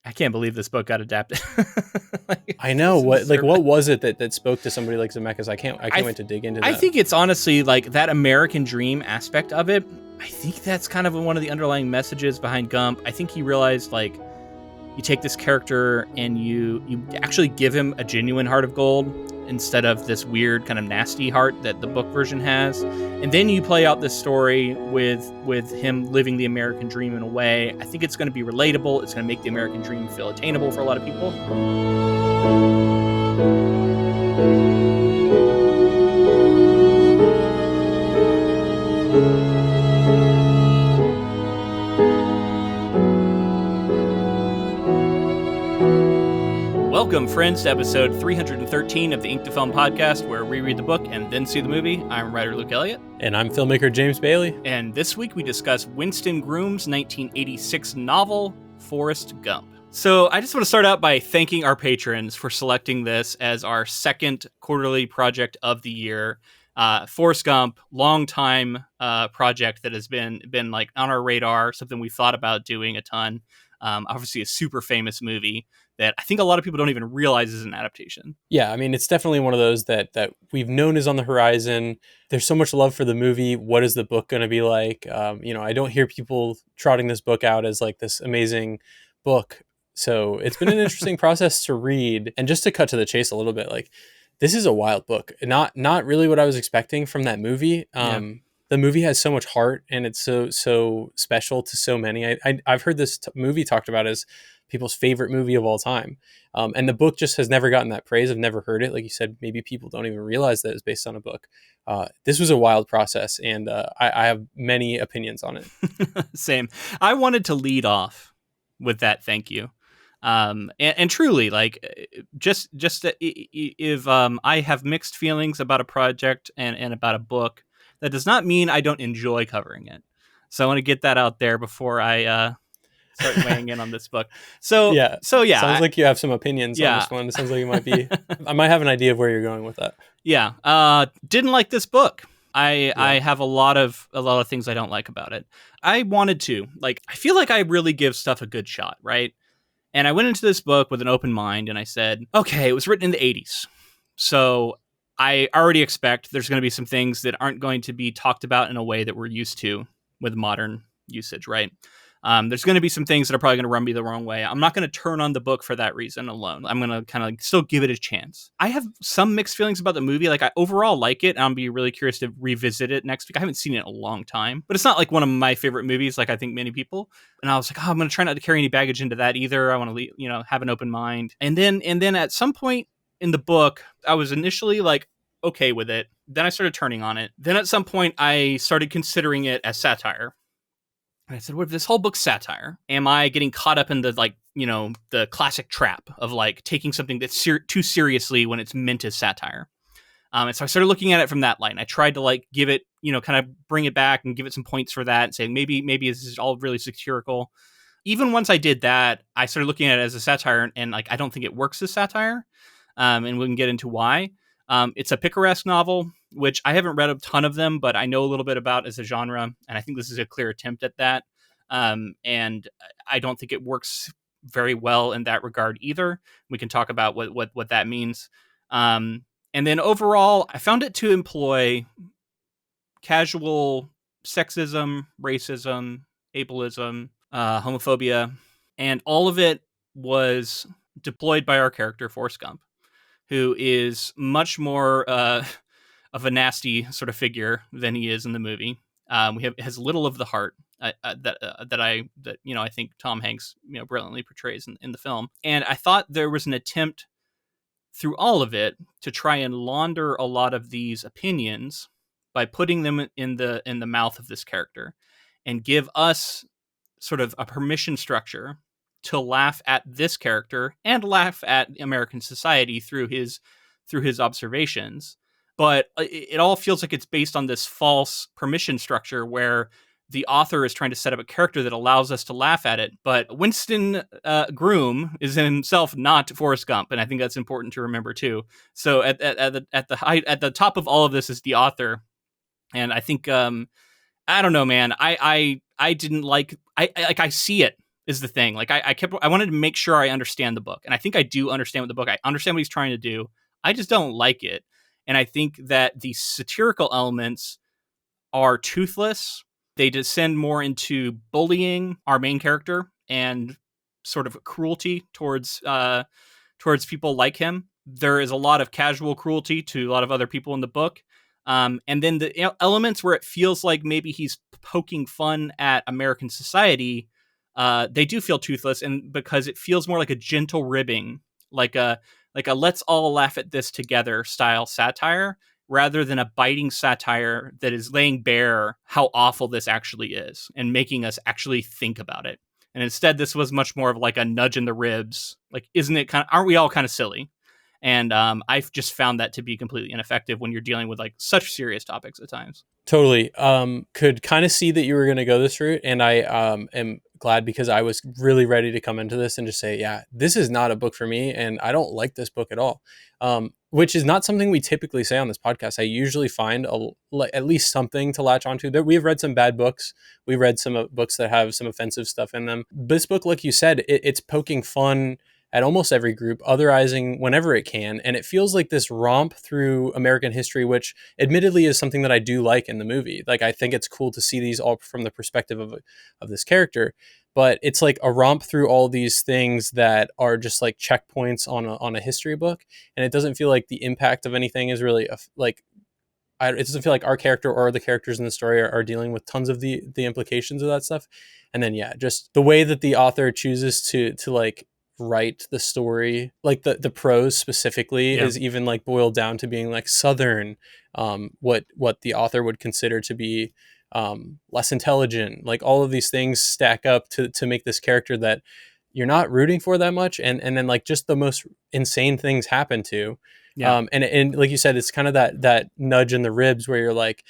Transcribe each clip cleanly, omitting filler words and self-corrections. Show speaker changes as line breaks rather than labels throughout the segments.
I can't believe this book got adapted.
I know what was it that spoke to somebody like Zemeckis? I can't wait to dig into that.
I think it's honestly like that American dream aspect of it. I think that's kind of one of the underlying messages behind Gump. I think he realized like you take this character and you actually give him a genuine heart of gold instead of this weird kind of nasty heart that the book version has. And then you play out this story with him living the American dream in a way. I think it's going to be relatable. It's going to make the American dream feel attainable for a lot of people. Welcome, friends, to episode 313 of the Ink to Film podcast, where we read the book and then see the movie. I'm writer Luke Elliott.
And I'm filmmaker James Bailey.
And this week we discuss Winston Groom's 1986 novel, Forrest Gump. So I just want to start out by thanking our patrons for selecting this as our second quarterly project of the year. Forrest Gump, long-time project that has been like on our radar, something we've thought about doing a ton. Obviously a super famous movie that I think a lot of people don't even realize is an adaptation.
Yeah, I mean, it's definitely one of those that we've known is on the horizon. There's so much love for the movie. What is the book going to be like? I don't hear people trotting this book out as like this amazing book. So it's been an interesting process to read. And just to cut to the chase a little bit, like this is a wild book. Not really what I was expecting from that movie. The movie has so much heart and it's so special to so many. I've heard this movie talked about as people's favorite movie of all time. And the book just has never gotten that praise. I've never heard it. Like you said, maybe people don't even realize that it's based on a book. This was a wild process and I have many opinions on it.
Same. I wanted to lead off with that thank you. And truly, like, just if I have mixed feelings about a project and about a book, that does not mean I don't enjoy covering it. So I want to get that out there before I start weighing in on this book. So yeah.
Sounds like you have some opinions on this one. It sounds like I might have an idea of where you're going with that.
Yeah. Didn't like this book. I have a lot of things I don't like about it. I wanted to, like, I feel like I really give stuff a good shot, right? And I went into this book with an open mind and I said, okay, it was written in the 80s. So I already expect there's going to be some things that aren't going to be talked about in a way that we're used to with modern usage, right? There's going to be some things that are probably going to run me the wrong way. I'm not going to turn on the book for that reason alone. I'm going to kind of still give it a chance. I have some mixed feelings about the movie. Like, I overall like it. I'll be really curious to revisit it next week. I haven't seen it in a long time, but it's not like one of my favorite movies, like I think many people. And I was like, I'm going to try not to carry any baggage into that either. I want to, have an open mind. And then at some point in the book, I was initially like, okay with it. Then I started turning on it. Then at some point I started considering it as satire. And I said, what if this whole book's satire? Am I getting caught up in the, like, the classic trap of like taking something that's too seriously when it's meant as satire? And so I started looking at it from that light. And I tried to like give it, kind of bring it back and give it some points for that and say, maybe this is all really satirical. Even once I did that, I started looking at it as a satire and like, I don't think it works as satire. And we can get into why. It's a picaresque novel, which I haven't read a ton of them, but I know a little bit about as a genre, and I think this is a clear attempt at that. And I don't think it works very well in that regard either. We can talk about what that means. And then overall, I found it to employ casual sexism, racism, ableism, homophobia, and all of it was deployed by our character, Forrest Gump, who is much more of a nasty sort of figure than he is in the movie. Has little of the heart that I think Tom Hanks brilliantly portrays in the film. And I thought there was an attempt through all of it to try and launder a lot of these opinions by putting them in the mouth of this character and give us sort of a permission structure to laugh at this character and laugh at American society through his observations. But it all feels like it's based on this false permission structure where the author is trying to set up a character that allows us to laugh at it. But Winston Groom is in himself not Forrest Gump, and I think that's important to remember too. So at the top of all of this is the author, and I think I don't know, man. I didn't like I see it. is the thing. Like I wanted to make sure I understand the book, and I think I do understand what the book. I understand what he's trying to do. I just don't like it, and I think that the satirical elements are toothless. They descend more into bullying our main character and sort of cruelty towards people like him. There is a lot of casual cruelty to a lot of other people in the book. And then the elements where it feels like maybe he's poking fun at American society, they do feel toothless, and because it feels more like a gentle ribbing, like a let's all laugh at this together style satire, rather than a biting satire that is laying bare how awful this actually is and making us actually think about it. And instead, this was much more of like a nudge in the ribs. Like, aren't we all kind of silly? And I've just found that to be completely ineffective when you're dealing with like such serious topics at times.
Totally. Could kind of see that you were going to go this route. And I am glad, because I was really ready to come into this and just say, yeah, this is not a book for me. And I don't like this book at all. Which is not something we typically say on this podcast. I usually find at least something to latch onto. That we've read some bad books. We read some books that have some offensive stuff in them. This book, like you said, it's poking fun at almost every group, otherizing whenever it can. And it feels like this romp through American history, which admittedly is something that I do like in the movie. Like, I think it's cool to see these all from the perspective of this character. But it's like a romp through all these things that are just like checkpoints on a history book. And it doesn't feel like the impact of anything is really it doesn't feel like our character or the characters in the story are dealing with tons of the implications of that stuff. And then, yeah, just the way that the author chooses to like write the story, like the prose specifically, is even like boiled down to being like Southern, what the author would consider to be less intelligent. Like, all of these things stack up to make this character that you're not rooting for that much, and then like just the most insane things happen to. And like you said, it's kind of that nudge in the ribs where you're like,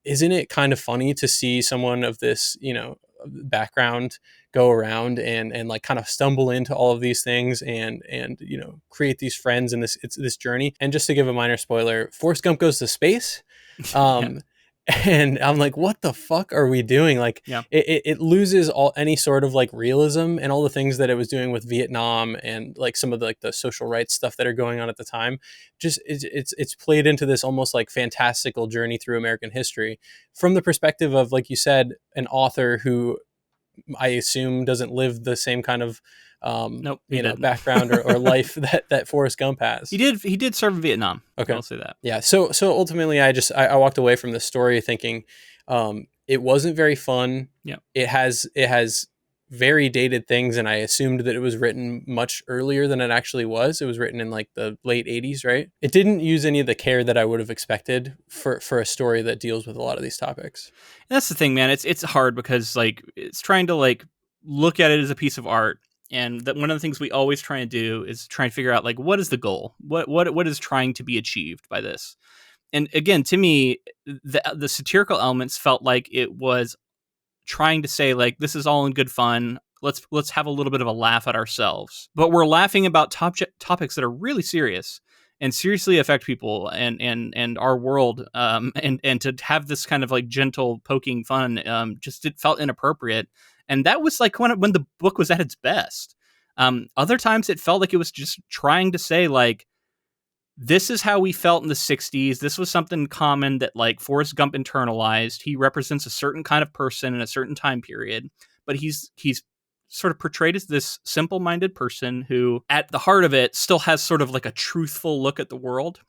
isn't it kind of funny to see someone of this, background go around and like kind of stumble into all of these things and create these friends in this journey. And just to give a minor spoiler, Forrest Gump goes to space. And I'm like, what the fuck are we doing? Like, it loses any sort of like realism and all the things that it was doing with Vietnam and like some of the, like the social rights stuff that are going on at the time. Just it's played into this almost like fantastical journey through American history from the perspective of, like you said, an author who I assume doesn't live the same kind of background or life that Forrest Gump has.
He did serve in Vietnam. Okay, I'll say that.
Yeah. So ultimately, I walked away from this story thinking it wasn't very fun.
Yeah.
It has very dated things, and I assumed that it was written much earlier than it actually was. It was written in like the late 80s, right? It didn't use any of the care that I would have expected for a story that deals with a lot of these topics.
And that's the thing, man. It's hard because like it's trying to like look at it as a piece of art. And that one of the things we always try and do is try and figure out like, what is the goal? What is trying to be achieved by this? And again, to me, the satirical elements felt like it was trying to say like, this is all in good fun. Let's have a little bit of a laugh at ourselves, but we're laughing about topics that are really serious and seriously affect people and our world. And to have this kind of like gentle poking fun, it felt inappropriate. And that was like when the book was at its best. Other times it felt like it was just trying to say like, this is how we felt in the 60s. This was something common that like Forrest Gump internalized. He represents a certain kind of person in a certain time period, but he's sort of portrayed as this simple-minded person who at the heart of it still has sort of like a truthful look at the world,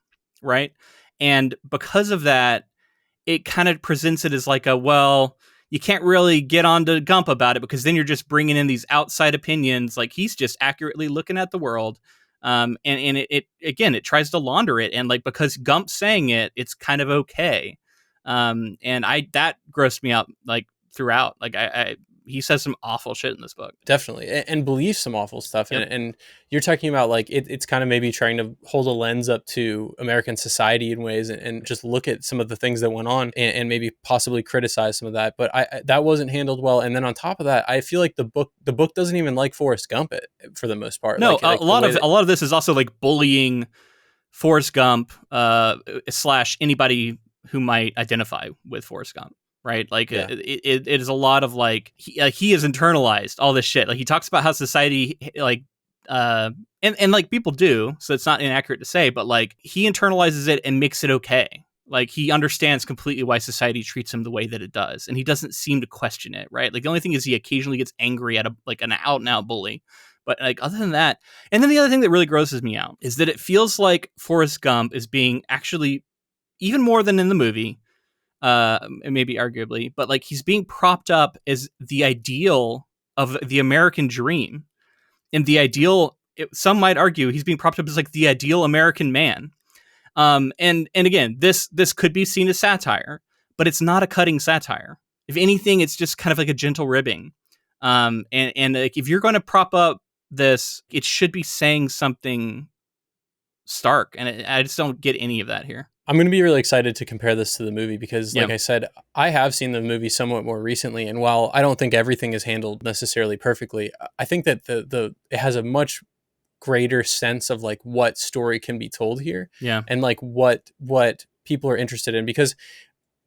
right? And because of that, it kind of presents it as like you can't really get onto Gump about it because then you're just bringing in these outside opinions. Like he's just accurately looking at the world. And it tries to launder it. And like, because Gump's saying it, it's kind of okay. And that grossed me out like throughout. Like he says some awful shit in this book.
Definitely. And believes some awful stuff.
Yep.
And you're talking about like, it's kind of maybe trying to hold a lens up to American society in ways and just look at some of the things that went on and maybe possibly criticize some of that. But that wasn't handled well. And then on top of that, I feel like the book doesn't even like Forrest Gump for the most part.
No, a lot of this is also like bullying Forrest Gump / anybody who might identify with Forrest Gump. right? Like
Yeah.
it is a lot of like he has internalized all this shit. Like he talks about how society like and like people do, so it's not inaccurate to say, but like he internalizes it and makes it okay. Like he understands completely why society treats him the way that it does, and he doesn't seem to question it, right? Like the only thing is he occasionally gets angry at like an out and out bully, but like other than that, and then the other thing that really grosses me out is that it feels like Forrest Gump is being actually even more than in the movie, maybe arguably, but like he's being propped up as the ideal of the American dream, and the ideal. Some might argue he's being propped up as like the ideal American man. And again, this could be seen as satire, but it's not a cutting satire. If anything, it's just kind of like a gentle ribbing. And like if you're going to prop up this, it should be saying something stark, and I just don't get any of that here.
I'm going to be really excited to compare this to the movie because, like
Yeah.
I said, I have seen the movie somewhat more recently, and while I don't think everything is handled necessarily perfectly, I think that the it has a much greater sense of like what story can be told here,
Yeah.
and like what people are interested in, because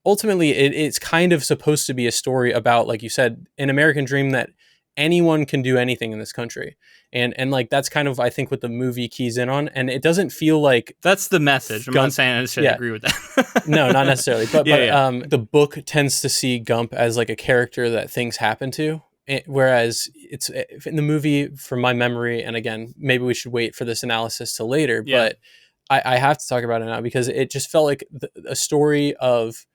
ultimately it's kind of supposed to be a story about, like you said, an American dream that anyone can do anything in this country. And like that's kind of, I think, what the movie keys in on. And it doesn't feel like
That's the message. I'm not
Gump-
saying I necessarily
yeah.
agree with that.
No, not necessarily. But
Yeah.
the book tends to see Gump as like a character that things happen to. Whereas it's in the movie, from my memory, and again, maybe we should wait for this analysis till later,
Yeah.
but I have to talk about it now because it just felt like a story of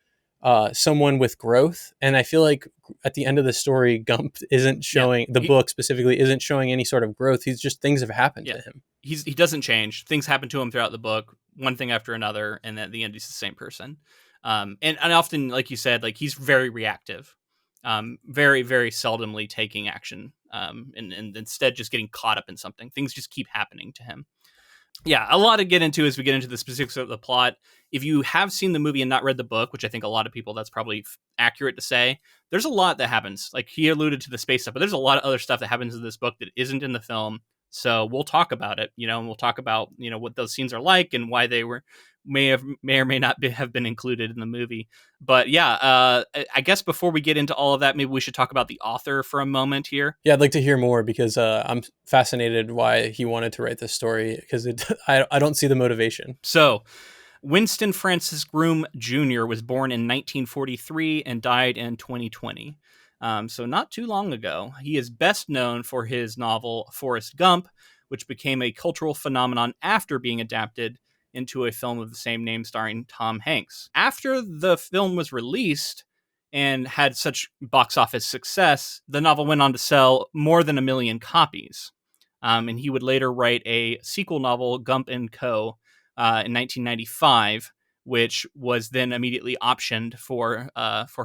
someone with growth. And I feel like at the end of the story, Gump isn't showing, the book specifically isn't showing any sort of growth. He's just, things have happened to him.
He doesn't change. Things happen to him throughout the book, one thing after another, and at the end he's the same person. And often, like you said, like he's very reactive, very, very seldomly taking action, and instead just getting caught up in something. Things just keep happening to him. Yeah, a lot to get into as we get into the specifics of the plot. If you have seen the movie and not read the book, which I think a lot of people, that's probably accurate to say, there's a lot that happens. Like he alluded to the space stuff, but there's a lot of other stuff that happens in this book that isn't in the film. So we'll talk about it, and we'll talk about, what those scenes are like and why they may or may not have been included in the movie. But yeah, I guess before we get into all of that, maybe we should talk about the author for a moment here.
Yeah, I'd like to hear more because I'm fascinated why he wanted to write this story, because I don't see the motivation.
So Winston Francis Groom Jr. was born in 1943 and died in 2020. So not too long ago. He is best known for his novel Forrest Gump, which became a cultural phenomenon after being adapted into a film of the same name starring Tom Hanks. After the film was released and had such box office success, the novel went on to sell more than 1 million copies. And he would later write a sequel novel, Gump and Co., in 1995, which was then immediately optioned for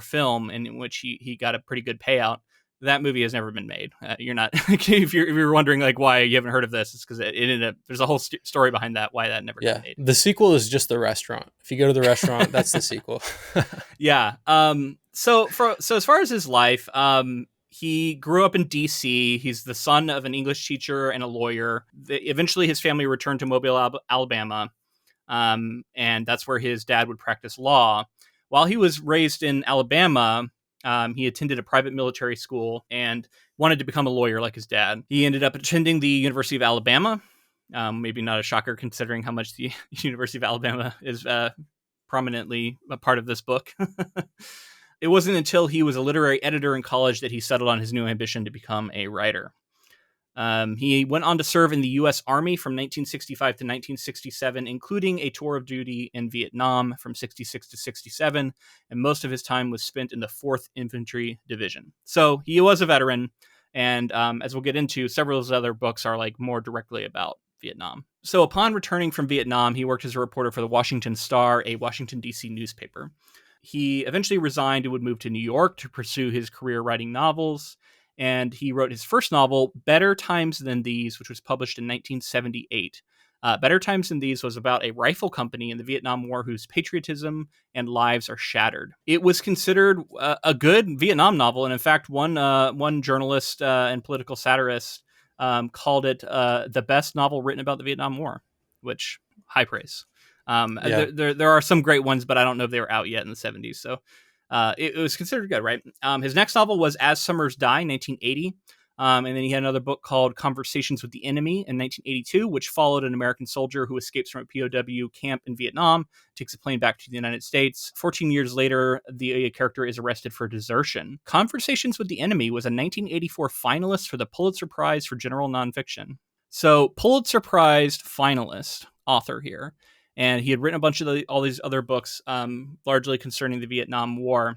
film, and in which he got a pretty good payout. That movie has never been made. You're not if you're wondering like why you haven't heard of this, it's because it ended up, there's a whole story behind that, why that never got made.
The sequel is just the restaurant. If you go to the restaurant, that's the sequel.
Yeah. So as far as his life, he grew up in D.C. He's the son of an English teacher and a lawyer. Eventually, his family returned to Mobile, Alabama, and that's where his dad would practice law. While he was raised in Alabama, he attended a private military school and wanted to become a lawyer like his dad. He ended up attending the University of Alabama. Maybe not a shocker considering how much the University of Alabama is prominently a part of this book. It wasn't until he was a literary editor in college that he settled on his new ambition to become a writer. He went on to serve in the U.S. Army from 1965 to 1967, including a tour of duty in Vietnam from 66 to 67, and most of his time was spent in the 4th Infantry Division. So he was a veteran, and as we'll get into, several of his other books are like more directly about Vietnam. So upon returning from Vietnam, he worked as a reporter for the Washington Star, a Washington, D.C. newspaper. He eventually resigned and would move to New York to pursue his career writing novels. And he wrote his first novel, Better Times Than These, which was published in 1978. Better Times Than These was about a rifle company in the Vietnam War whose patriotism and lives are shattered. It was considered a good Vietnam novel, and in fact, one journalist and political satirist called it the best novel written about the Vietnam War, which, high praise. There are some great ones, but I don't know if they were out yet in the 70s. So it was considered good, right? His next novel was As Summers Die, 1980. And then he had another book called Conversations with the Enemy in 1982, which followed an American soldier who escapes from a POW camp in Vietnam, takes a plane back to the United States. 14 years later, the character is arrested for desertion. Conversations with the Enemy was a 1984 finalist for the Pulitzer Prize for General Nonfiction. So Pulitzer Prize finalist author here. And he had written a bunch of all these other books, largely concerning the Vietnam War.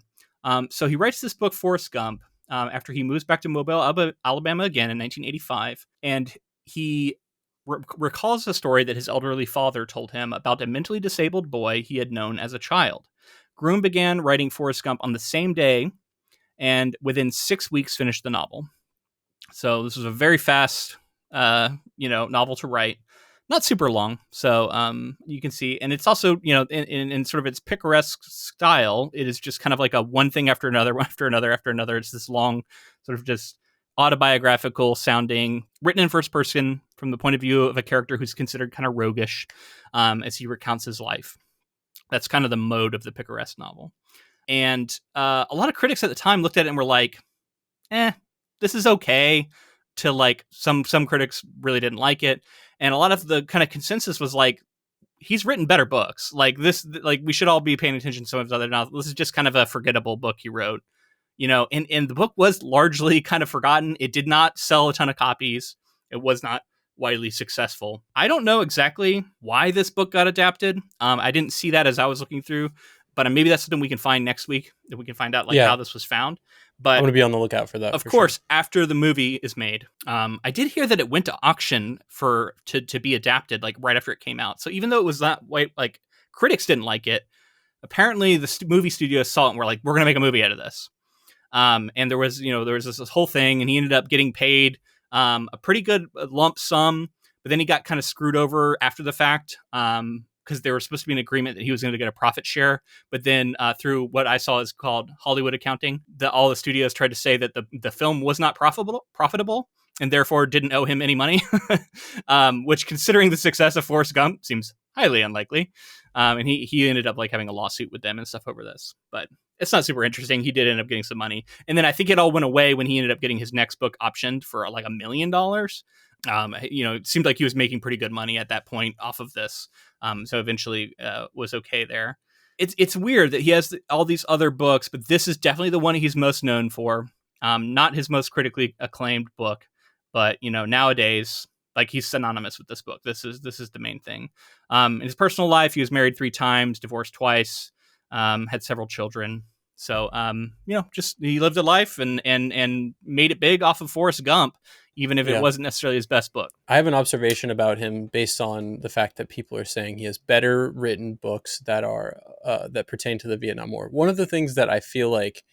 So he writes this book, Forrest Gump, after he moves back to Mobile, Alabama again in 1985. And he recalls a story that his elderly father told him about a mentally disabled boy he had known as a child. Groom began writing Forrest Gump on the same day, and within 6 weeks finished the novel. So this was a very fast, novel to write. Not super long, so you can see, and it's also, in sort of its picaresque style, it is just kind of like a one thing after another, one after another, after another. It's this long, sort of just autobiographical sounding, written in first person from the point of view of a character who's considered kind of roguish as he recounts his life. That's kind of the mode of the picaresque novel. And a lot of critics at the time looked at it and were like, this is okay, to like some critics really didn't like it. And a lot of the kind of consensus was like, he's written better books. Like this, like we should all be paying attention to some of his other novels. This is just kind of a forgettable book he wrote, and the book was largely kind of forgotten. It did not sell a ton of copies. It was not widely successful. I don't know exactly why this book got adapted. I didn't see that as I was looking through, but maybe that's something we can find next week, if we can find out how this was found. But
I'm going to be on the lookout for that.
Of course, after the movie is made, I did hear that it went to auction to be adapted, like right after it came out. So even though it was not like critics didn't like it, apparently the movie studios saw it and were like, we're going to make a movie out of this. And there was this whole thing, and he ended up getting paid a pretty good lump sum, but then he got kind of screwed over after the fact. Because there was supposed to be an agreement that he was going to get a profit share. But then through what I saw is called Hollywood accounting, all the studios tried to say that the film was not profitable and therefore didn't owe him any money, which, considering the success of Forrest Gump, seems highly unlikely. And he ended up like having a lawsuit with them and stuff over this. But it's not super interesting. He did end up getting some money. And then I think it all went away when he ended up getting his next book optioned for like $1 million. It seemed like he was making pretty good money at that point off of this. So eventually was okay there. It's weird that he has all these other books, but this is definitely the one he's most known for. Not his most critically acclaimed book, but nowadays, like, he's synonymous with this book. This is the main thing. In his personal life, he was married 3 times, divorced twice, had several children. So just he lived a life and made it big off of Forrest Gump, even if it wasn't necessarily his best book.
I have an observation about him based on the fact that people are saying he has better written books that are that pertain to the Vietnam War. One of the things that I feel like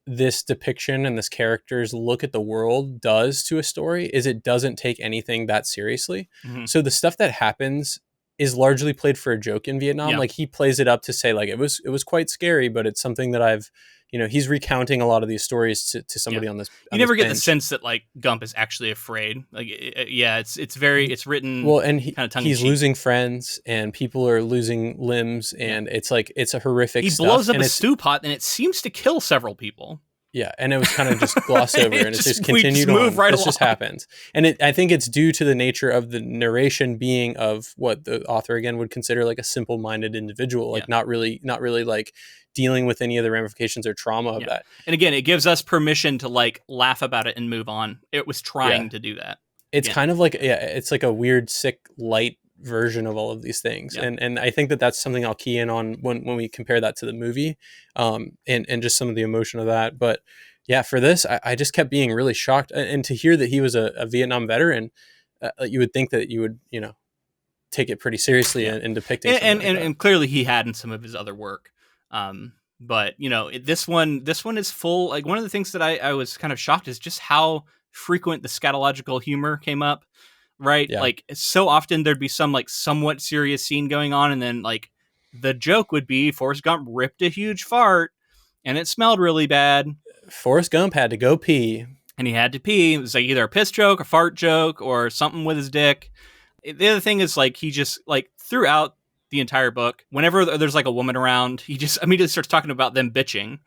this depiction and this character's look at the world does to a story is it doesn't take anything that seriously. Mm-hmm. So the stuff that happens is largely played for a joke in Vietnam. Yeah. Like, he plays it up to say like it was quite scary, but it's something that I've, he's recounting a lot of these stories to somebody on this.
You never get the sense that like Gump is actually afraid. Like, it's written
well, and he's losing friends and people are losing limbs, and it's like it's a horrific.
He blows up a stew pot, and it seems to kill several people.
Yeah, and it was kind of just glossed over, and it just continued on. Right, this just happened, and I think it's due to the nature of the narration being of what the author again would consider like a simple-minded individual, like not really like dealing with any of the ramifications or trauma of that.
And again, it gives us permission to like laugh about it and move on. It was trying to do that.
It's kind of like it's like a weird, sick, light version of all of these things, and I think that's something I'll key in on when we compare that to the movie, and just some of the emotion of that. But yeah, for this, I just kept being really shocked, and to hear that he was a Vietnam veteran, you would think that you would take it pretty seriously in depicting
and clearly he had in some of his other work, but this one is full. Like, one of the things that I was kind of shocked is just how frequent the scatological humor came up. Right? Yeah. Like, so often there'd be some like somewhat serious scene going on, and then like the joke would be Forrest Gump ripped a huge fart and it smelled really bad.
Forrest Gump had to go pee.
And he had to pee. It was like either a piss joke, a fart joke, or something with his dick. The other thing is, like, he just like throughout the entire book. Whenever there's like a woman around, he just immediately starts talking about them bitching.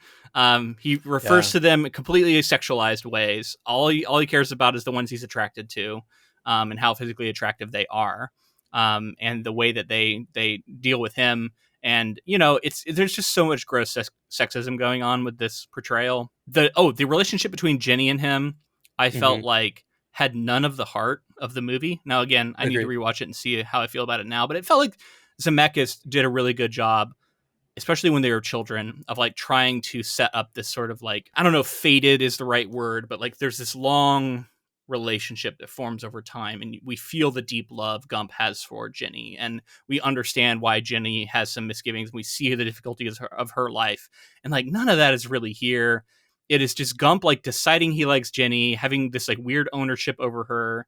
He refers to them in completely sexualized ways. All he cares about is the ones he's attracted to, and how physically attractive they are, and the way that they deal with him. And there's just so much gross sexism going on with this portrayal. The relationship between Jenny and him, I felt like had none of the heart of the movie. Now, again, I need to rewatch it and see how I feel about it now. But it felt like Zemeckis did a really good job, especially when they were children, of like trying to set up this sort of like, I don't know if fated is the right word, but like there's this long relationship that forms over time, and we feel the deep love Gump has for Jenny, and we understand why Jenny has some misgivings. We see the difficulties of her life, and like none of that is really here. It is just Gump like deciding he likes Jenny, having this like weird ownership over her.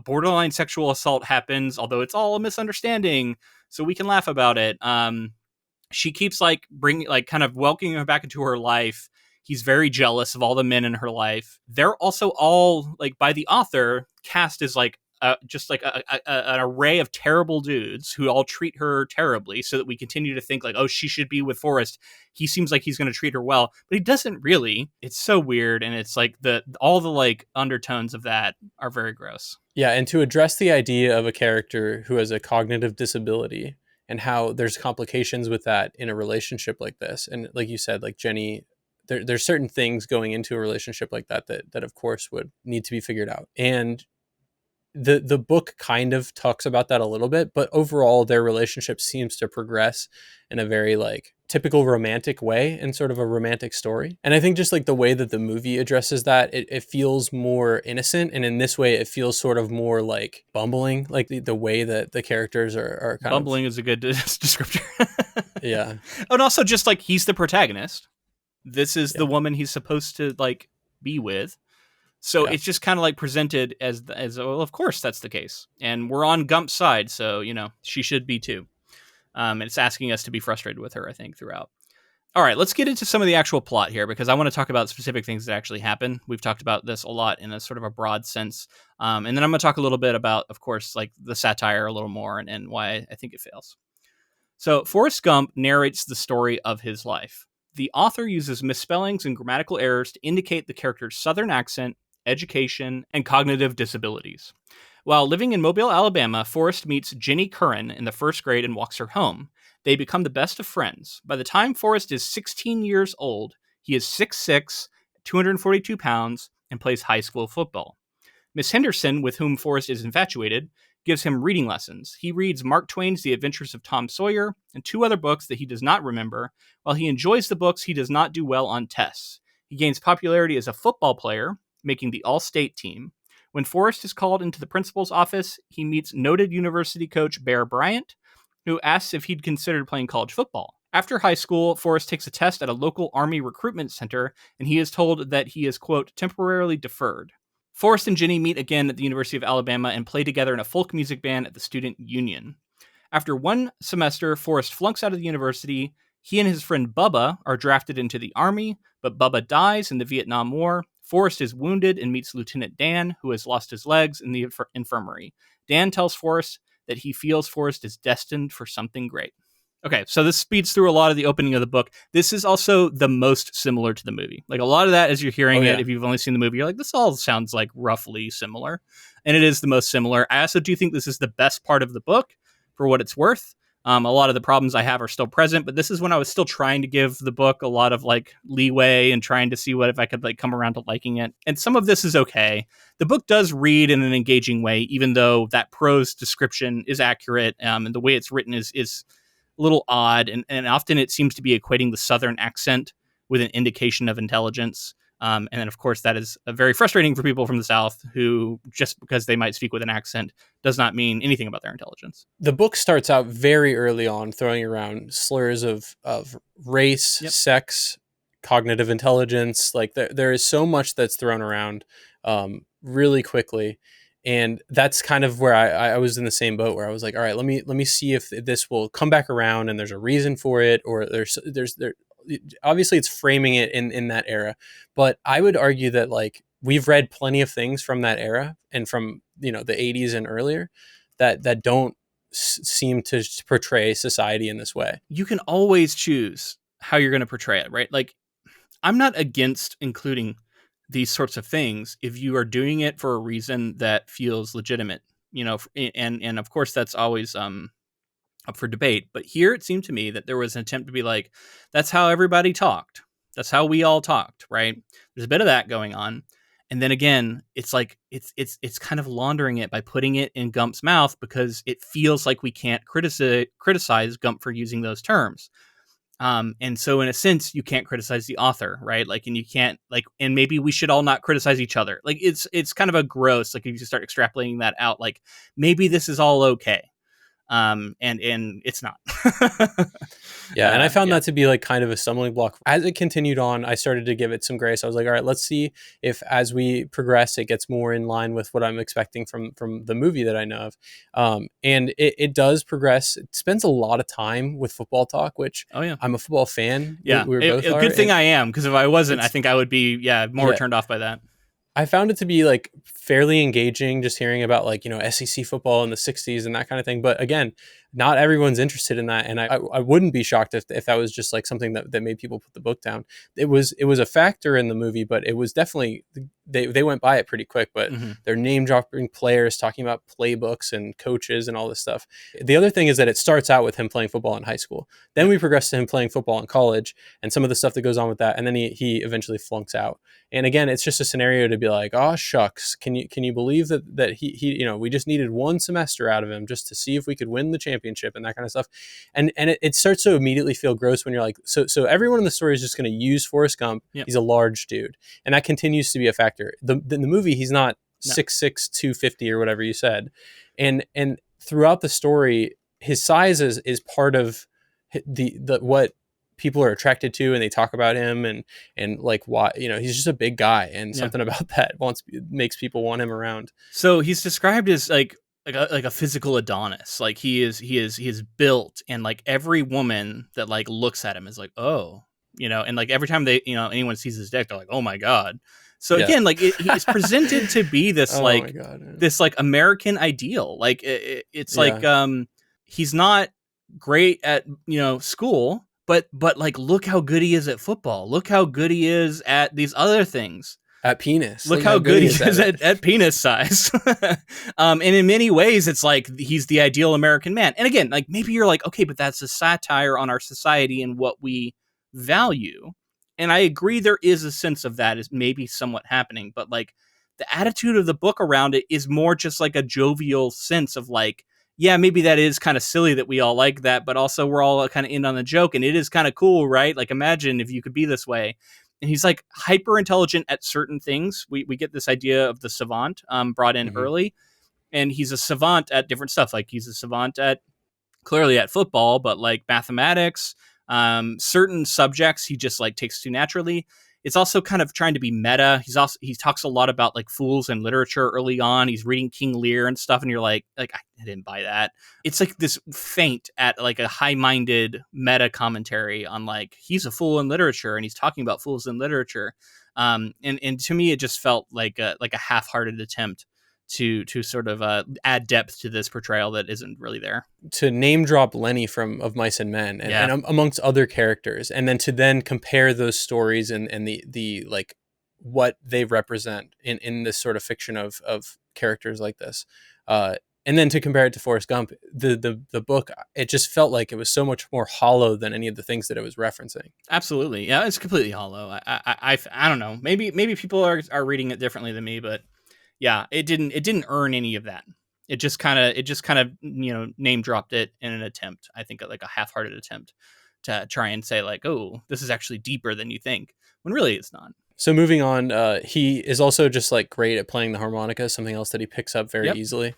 Borderline sexual assault happens, although it's all a misunderstanding, so we can laugh about it. She keeps like bringing, like, kind of welcoming him back into her life. He's very jealous of all the men in her life. They're also all, like, by the author, cast as like just like an array of terrible dudes who all treat her terribly, so that we continue to think like, oh, she should be with Forrest. He seems like he's going to treat her well, but he doesn't really. It's so weird, and it's like all the like undertones of that are very gross.
Yeah, and to address the idea of a character who has a cognitive disability and how there's complications with that in a relationship like this, and like you said, like Jenny, there's certain things going into a relationship like that of course would need to be figured out. And the book kind of talks about that a little bit, but overall their relationship seems to progress in a very like typical romantic way, and sort of a romantic story. And I think just like the way that the movie addresses that, it feels more innocent, and in this way it feels sort of more like bumbling, like the way that the characters are kind
bumbling is a good descriptor.
Yeah.
And also just like he's the protagonist. This is the woman he's supposed to like be with. So it's just kind of like presented as well, of course that's the case. And we're on Gump's side, so, she should be too. And it's asking us to be frustrated with her, I think, throughout. All right, let's get into some of the actual plot here, because I want to talk about specific things that actually happen. We've talked about this a lot in a sort of a broad sense. And then I'm going to talk a little bit about, of course, like the satire a little more, and why I think it fails. So Forrest Gump narrates the story of his life. The author uses misspellings and grammatical errors to indicate the character's Southern accent, education, and cognitive disabilities. While living in Mobile, Alabama, Forrest meets Jenny Curran in the first grade and walks her home. They become the best of friends. By the time Forrest is 16 years old, he is 6'6", 242 pounds, and plays high school football. Miss Henderson, with whom Forrest is infatuated, gives him reading lessons. He reads Mark Twain's The Adventures of Tom Sawyer and 2 other books that he does not remember. While he enjoys the books, he does not do well on tests. He gains popularity as a football player, making the all-state team. When Forrest is called into the principal's office, he meets noted university coach Bear Bryant, who asks if he'd considered playing college football. After high school, Forrest takes a test at a local Army recruitment center, and he is told that he is, quote, temporarily deferred. Forrest and Jenny meet again at the University of Alabama and play together in a folk music band at the student union. After one semester, Forrest flunks out of the university. He and his friend Bubba are drafted into the Army, but Bubba dies in the Vietnam War. Forrest is wounded and meets Lieutenant Dan, who has lost his legs in the infirmary. Dan tells Forrest that he feels Forrest is destined for something great. Okay, so this speeds through a lot of the opening of the book. This is also the most similar to the movie. Like a lot of that, as you're hearing it, if you've only seen the movie, you're like, this all sounds like roughly similar. And it is the most similar. I also do think this is the best part of the book for what it's worth. A lot of the problems I have are still present, but this is when I was still trying to give the book a lot of like leeway and trying to see what if I could like come around to liking it. And some of this is okay. The book does read in an engaging way, even though that prose description is accurate, and the way it's written is a little odd, and often it seems to be equating the Southern accent with an indication of intelligence. And then, of course, that is very frustrating for people from the South who, just because they might speak with an accent, does not mean anything about their intelligence.
The book starts out very early on throwing around slurs of race, sex, cognitive intelligence. Like there is so much that's thrown around really quickly. And that's kind of where I was in the same boat, where I was like, all right, let me see if this will come back around and there's a reason for it, or there's obviously it's framing it in that era. But I would argue that like we've read plenty of things from that era and from, the 80s and earlier that don't seem to portray society in this way.
You can always choose how you're going to portray it, right? Like, I'm not against including these sorts of things if you are doing it for a reason that feels legitimate, and of course that's always up for debate. But here it seemed to me that there was an attempt to be like, that's how everybody talked. That's how we all talked, right? There's a bit of that going on. And then again, it's like it's kind of laundering it by putting it in Gump's mouth because it feels like we can't criticize Gump for using those terms. And so in a sense, you can't criticize the author, right? Like, and you can't and maybe we should all not criticize each other. Like it's kind of a gross, like if you start extrapolating that out, like maybe this is all okay. And it's not.
Yeah, and I found that to be like kind of a stumbling block. As it continued on, I started to give it some grace. I was like, all right, let's see if as we progress, it gets more in line with what I'm expecting from the movie that I know of. And it does progress. It spends a lot of time with football talk, which I'm a football fan.
Yeah,
we both
a
are,
good thing I am, because if I wasn't, I think I would be more turned off by that.
I found it to be like fairly engaging, just hearing about like, SEC football in the 60s and that kind of thing. But again, not everyone's interested in that. And I wouldn't be shocked if that was just like something that made people put the book down. It was a factor in the movie, but it was definitely, they went by it pretty quick, but they're name dropping players, talking about playbooks and coaches and all this stuff. The other thing is that it starts out with him playing football in high school. Then we progress to him playing football in college and some of the stuff that goes on with that. And then he eventually flunks out. And again, it's just a scenario to be like, oh shucks, can you believe that he we just needed one semester out of him just to see if we could win the championship and that kind of stuff. And it starts to immediately feel gross when you're like, so everyone in the story is just going to use Forrest Gump. Yep. He's a large dude, and that continues to be a factor. In the movie, he's not 6'6", 250 or whatever you said, and throughout the story, his size is part of the what people are attracted to, and they talk about him and like why he's just a big guy, and something about that makes people want him around.
So he's described as like a physical Adonis. Like he is built, and like every woman that like looks at him is like, oh, and like every time they anyone sees his dick, they're like, oh my god. So again, like he's presented to be this this like American ideal. Like it's like he's not great at school. But like, look how good he is at football. Look how good he is at these other things.
At penis.
Look how good he is at penis size. And in many ways, it's like he's the ideal American man. And again, like maybe you're like, okay, but that's a satire on our society and what we value. And I agree there is a sense of that is maybe somewhat happening. But like the attitude of the book around it is more just like a jovial sense of like, yeah, maybe that is kind of silly that we all like that, but also we're all kind of in on the joke, and it is kind of cool, right? Like, imagine if you could be this way. And he's like hyper intelligent at certain things. We get this idea of the savant brought in early, and he's a savant at different stuff. Like he's a savant clearly at football, but like mathematics, certain subjects he just like takes to naturally. It's also kind of trying to be meta. He talks a lot about like fools in literature early on. He's reading King Lear and stuff, and you're like I didn't buy that. It's like this feint at like a high-minded meta commentary on like he's a fool in literature, and he's talking about fools in literature. And to me, it just felt like a half-hearted attempt to sort of add depth to this portrayal that isn't really there.
To name drop Lenny from Of Mice and Men and amongst other characters, and then to compare those stories and the like what they represent in this sort of fiction of characters like this, and then to compare it to Forrest Gump, the book, it just felt like it was so much more hollow than any of the things that it was referencing.
Absolutely, yeah, it's completely hollow. I don't know, maybe people are reading it differently than me, but yeah, it didn't earn any of that. It just kind of name dropped it in an attempt. I think like a half-hearted attempt to try and say like, oh, this is actually deeper than you think, when really it's not.
So moving on, he is also just like great at playing the harmonica, something else that he picks up very easily.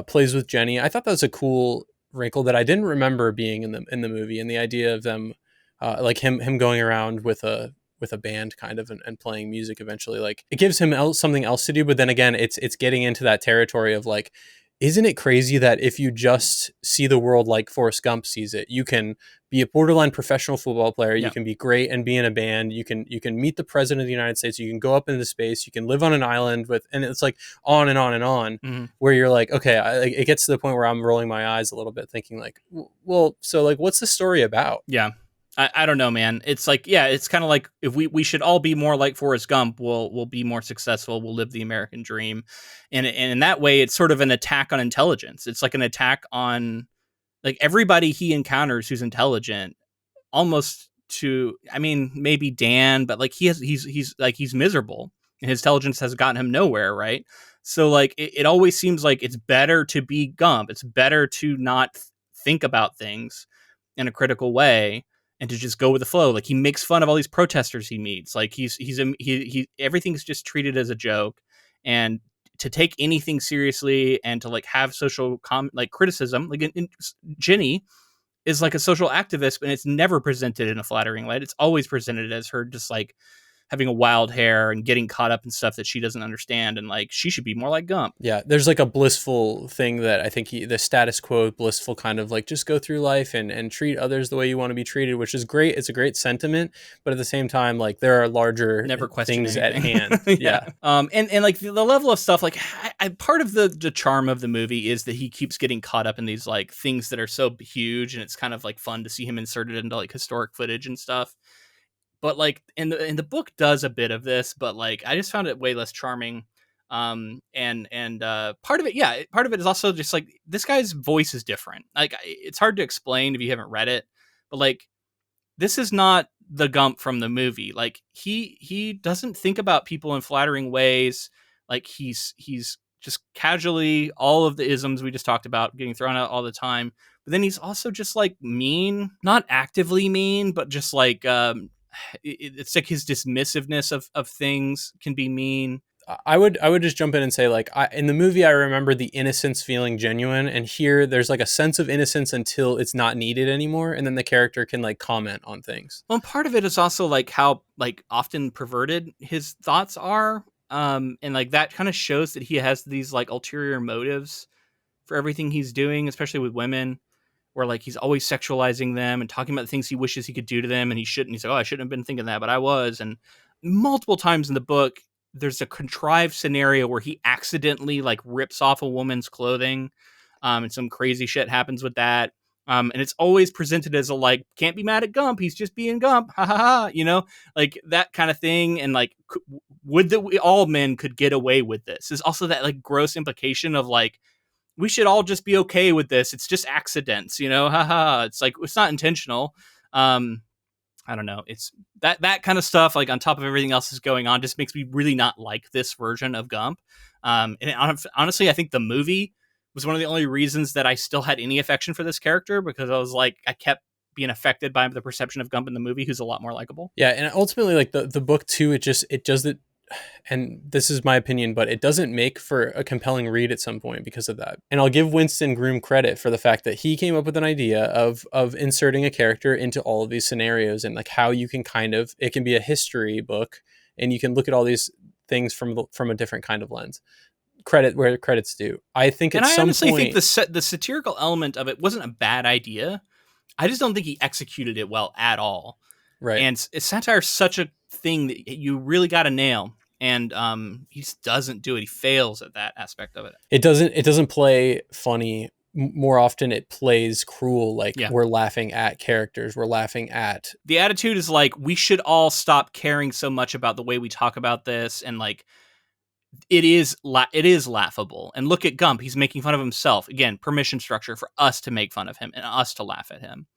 Plays with Jenny. I thought that was a cool wrinkle that I didn't remember being in the movie, and the idea of them like him going around with a band kind of and playing music eventually, like it gives him something else to do. But then again, it's getting into that territory of like, isn't it crazy that if you just see the world like Forrest Gump sees it, you can be a borderline professional football player, you
Yeah.
can be great and be in a band, you can meet the president of the United States, you can go up into space, you can live on an island with, and it's like on and on and on,
Mm-hmm.
where you're like, okay, it gets to the point where I'm rolling my eyes a little bit, thinking like, well, so like, what's the story about?
Yeah. I don't know, man. It's like, yeah, it's kind of like if we should all be more like Forrest Gump, we'll be more successful. We'll live the American dream. And in that way, it's sort of an attack on intelligence. It's like an attack on like everybody he encounters who's intelligent, almost to, I mean, maybe Dan, but like he's miserable and his intelligence has gotten him nowhere. Right. So like, it always seems like it's better to be Gump. It's better to not think about things in a critical way and to just go with the flow. Like he makes fun of all these protesters he meets. Like he everything's just treated as a joke, and to take anything seriously and to like have social like criticism, like Ginny is like a social activist, but it's never presented in a flattering light. It's always presented as her just like having a wild hair and getting caught up in stuff that she doesn't understand, and like she should be more like Gump.
Yeah, there's like a blissful thing that I think the status quo blissful kind of like just go through life and treat others the way you want to be treated, which is great. It's a great sentiment, but at the same time, like there are larger
Never question
things
anything.
at hand. Yeah.
And like the level of stuff, like part of the charm of the movie is that he keeps getting caught up in these like things that are so huge, and it's kind of like fun to see him inserted into like historic footage and stuff. But like in the book does a bit of this, but like I just found it way less charming. And part of it, yeah, part of it is also just like this guy's voice is different. Like it's hard to explain if you haven't read it, but like this is not the Gump from the movie. Like he doesn't think about people in flattering ways. Like he's just casually, all of the isms we just talked about getting thrown out all the time. But then he's also just like mean, not actively mean, but just like it's like his dismissiveness of things can be mean.
I would just jump in and say like in the movie I remember the innocence feeling genuine, and here there's like a sense of innocence until it's not needed anymore, and then the character can like comment on things.
Well, part of it is also like how like often perverted his thoughts are, and like that kind of shows that he has these like ulterior motives for everything he's doing, especially with women, where like he's always sexualizing them and talking about the things he wishes he could do to them, and he shouldn't. He's like, oh, I shouldn't have been thinking that, but I was. And multiple times in the book, there's a contrived scenario where he accidentally like rips off a woman's clothing, and some crazy shit happens with that. And it's always presented as a like, can't be mad at Gump, he's just being Gump, ha ha ha, you know, like that kind of thing. And like, would that we all men could get away with this? There's also that like gross implication of like, we should all just be okay with this. It's just accidents, you know, haha. It's like, it's not intentional. I don't know. It's that kind of stuff, like on top of everything else is going on, just makes me really not like this version of Gump. And honestly, I think the movie was one of the only reasons that I still had any affection for this character, because I was like, I kept being affected by the perception of Gump in the movie, who's a lot more likable.
Yeah, and ultimately like the book too, it does it, and this is my opinion, but it doesn't make for a compelling read at some point because of that. And I'll give Winston Groom credit for the fact that he came up with an idea of inserting a character into all of these scenarios, and like how you can kind of, it can be a history book and you can look at all these things from a different kind of lens. Credit where credit's due. I think at some point,
and I honestly think the satirical element of it wasn't a bad idea. I just don't think he executed it well at all.
right.
And satire is such a thing that you really got to nail. And he just doesn't do it. He fails at that aspect of it.
It doesn't play funny. More often it plays cruel. Like
Yeah.
we're laughing at characters. We're laughing at.
The attitude is like, we should all stop caring so much about the way we talk about this. And like, it is laughable. And look at Gump. He's making fun of himself. Again, permission structure for us to make fun of him and us to laugh at him.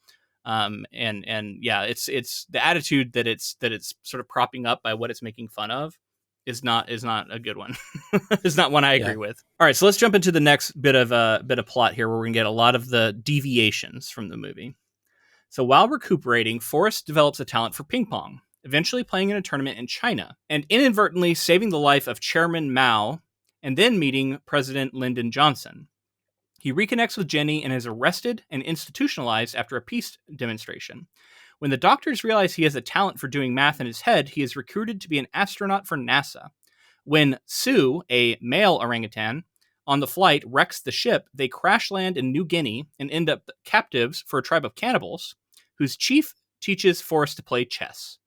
And yeah, it's the attitude that it's sort of propping up by what it's making fun of is not a good one. It's not one I agree with. All right, so let's jump into the next bit of plot here, where we're gonna get a lot of the deviations from the movie. So while recuperating, Forrest develops a talent for ping pong, eventually playing in a tournament in China and inadvertently saving the life of Chairman Mao, and then meeting President Lyndon Johnson. He reconnects with Jenny and is arrested and institutionalized after a peace demonstration. When the doctors realize he has a talent for doing math in his head, he is recruited to be an astronaut for NASA. When Sue, a male orangutan, on the flight wrecks the ship, they crash land in New Guinea and end up captives for a tribe of cannibals whose chief teaches Forrest to play chess.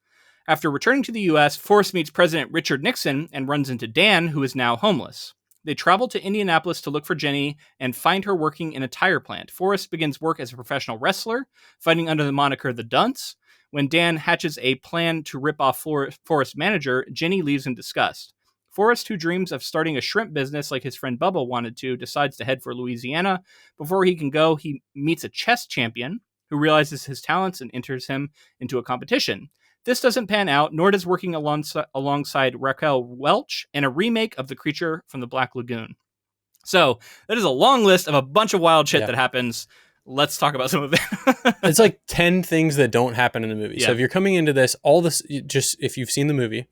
After returning to the U.S., Forrest meets President Richard Nixon and runs into Dan, who is now homeless. They travel to Indianapolis to look for Jenny and find her working in a tire plant. Forrest begins work as a professional wrestler, fighting under the moniker The Dunce. When Dan hatches a plan to rip off Forrest's manager, Jenny leaves in disgust. Forrest, who dreams of starting a shrimp business like his friend Bubba wanted to, decides to head for Louisiana. Before he can go, he meets a chess champion who realizes his talents and enters him into a competition. This doesn't pan out, nor does working alongside Raquel Welch in a remake of The Creature from the Black Lagoon. So that is a long list of a bunch of wild shit that happens. Let's talk about some of it.
It's like 10 things that don't happen in the movie.
Yeah.
So if you're coming into this, all this, just if you've seen the movie,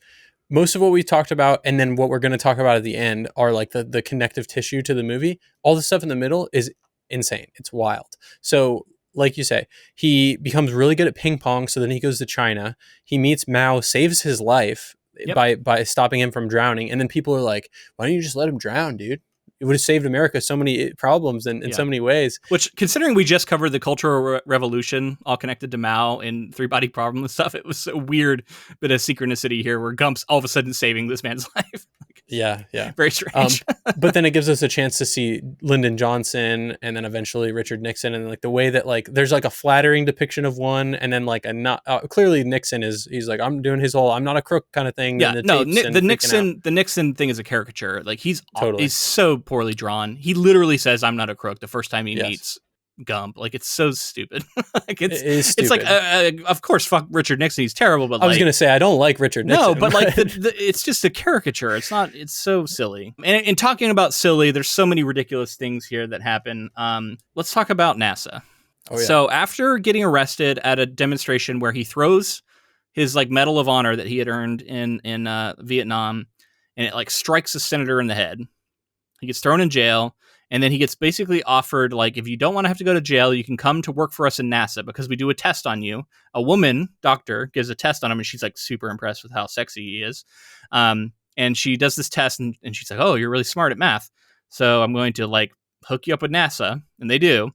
most of what we talked about and then what we're going to talk about at the end are like the connective tissue to the movie. All the stuff in the middle is insane. It's wild. So like you say, he becomes really good at ping pong. So then he goes to China. He meets Mao, saves his life by stopping him from drowning. And then people are like, why don't you just let him drown, dude? It would have saved America so many problems in so many ways.
Which, considering we just covered the Cultural Revolution, all connected to Mao and Three Body Problem and stuff, it was a weird bit of synchronicity here where Gump's all of a sudden saving this man's life.
Yeah.
Very strange.
But then it gives us a chance to see Lyndon Johnson and then eventually Richard Nixon, and like the way that like there's like a flattering depiction of one, and then like a not clearly Nixon he's like, I'm doing his whole I'm not a crook kind of thing.
Yeah, the Nixon thing is a caricature. Like he's so poorly drawn. He literally says, "I'm not a crook" the first time he meets Gump. Like it's so stupid. Like
it is stupid.
It's like of course fuck Richard Nixon, he's terrible, but
I was gonna say I don't like Richard Nixon.
No, but like it's just a caricature. It's so silly. And in talking about silly, there's so many ridiculous things here that happen. Let's talk about NASA. So after getting arrested at a demonstration where he throws his like Medal of Honor that he had earned in Vietnam, and it like strikes a senator in the head, he gets thrown in jail. And then he gets basically offered, like, if you don't want to have to go to jail, you can come to work for us in NASA because we do a test on you. A woman doctor gives a test on him, and she's, like, super impressed with how sexy he is. And she does this test, and she's like, oh, you're really smart at math. So I'm going to, like, hook you up with NASA. And they do.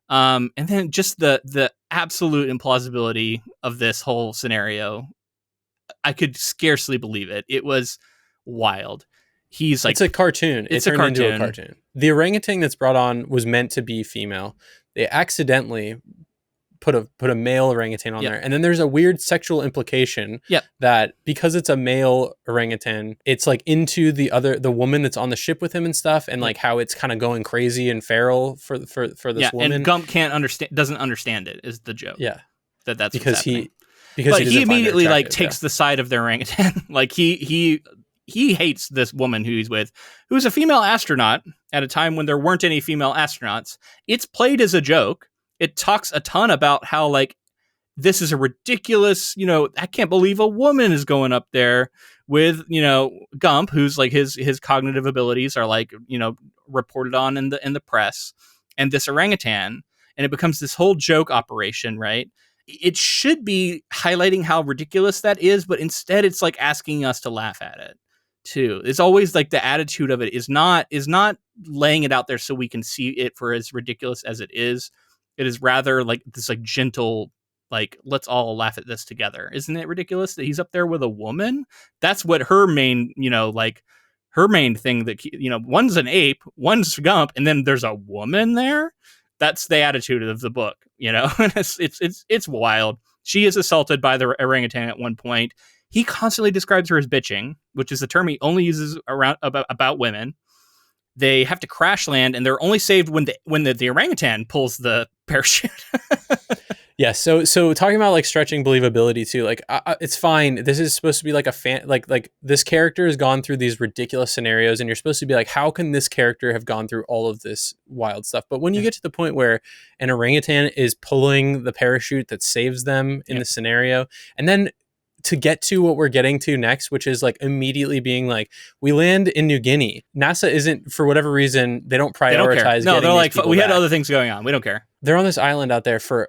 And then just the absolute implausibility of this whole scenario, I could scarcely believe it. It was wild. He's like,
it's a cartoon. It turned into a cartoon. The orangutan that's brought on was meant to be female. They accidentally put a male orangutan on there, and then there's a weird sexual implication that because it's a male orangutan, it's like into the woman that's on the ship with him and stuff, and like how it's kind of going crazy and feral for this woman.
And Gump doesn't understand it is the joke.
Yeah,
that's
because
he
immediately
like takes the side of the orangutan. Like he hates this woman who he's with, who's a female astronaut at a time when there weren't any female astronauts. It's played as a joke. It talks a ton about how, like, this is a ridiculous, I can't believe a woman is going up there with, Gump, who's like his cognitive abilities are like, reported on in the press, and this orangutan, and it becomes this whole joke operation, right? It should be highlighting how ridiculous that is, but instead it's like asking us to laugh at it. Too. It's always like the attitude of it is not laying it out there so we can see it for as ridiculous as it is. It is rather like this like gentle, like, let's all laugh at this together. Isn't it ridiculous that he's up there with a woman? That's what her main, her main thing that, one's an ape, one's Gump, and then there's a woman there. That's the attitude of the book, and it's wild. She is assaulted by the orangutan at one point. He constantly describes her as bitching, which is a term he only uses about women. They have to crash land, and they're only saved when the orangutan pulls the parachute.
Yeah. So talking about like stretching believability too, like it's fine. This is supposed to be like a fan, like this character has gone through these ridiculous scenarios, and you're supposed to be like, how can this character have gone through all of this wild stuff? But when you get to the point where an orangutan is pulling the parachute that saves them in the scenario, and then to get to what we're getting to next, which is like immediately being like, we land in New Guinea. NASA isn't, for whatever reason, they don't prioritize.
No, they're like, we had other things going on. We don't care.
They're on this island out there for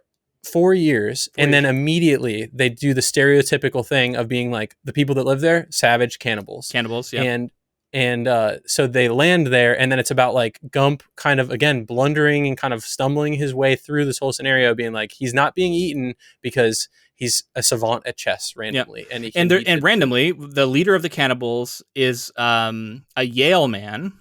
4 years. And then immediately they do the stereotypical thing of being like, the people that live there, savage cannibals.
Cannibals, yeah.
And And so they land there, and then it's about like Gump kind of again blundering and kind of stumbling his way through this whole scenario, being like he's not being eaten because he's a savant at chess randomly, and he can
and randomly the leader of the cannibals is a Yale man,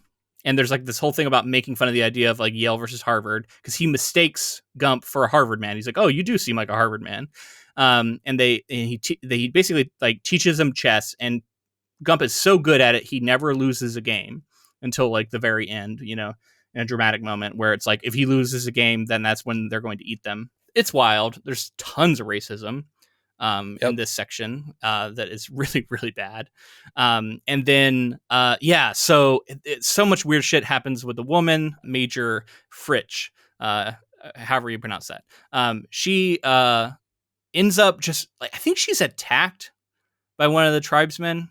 and there's like this whole thing about making fun of the idea of like Yale versus Harvard because he mistakes Gump for a Harvard man. He's like, oh, you do seem like a Harvard man, and he basically like teaches him chess, and Gump is so good at it, he never loses a game until like the very end, in a dramatic moment where it's like if he loses a game, then that's when they're going to eat them. It's wild. There's tons of racism in this section that is really, really bad. And then, so so much weird shit happens with the woman, Major Fritsch, however you pronounce that. She ends up just, like, I think she's attacked by one of the tribesmen.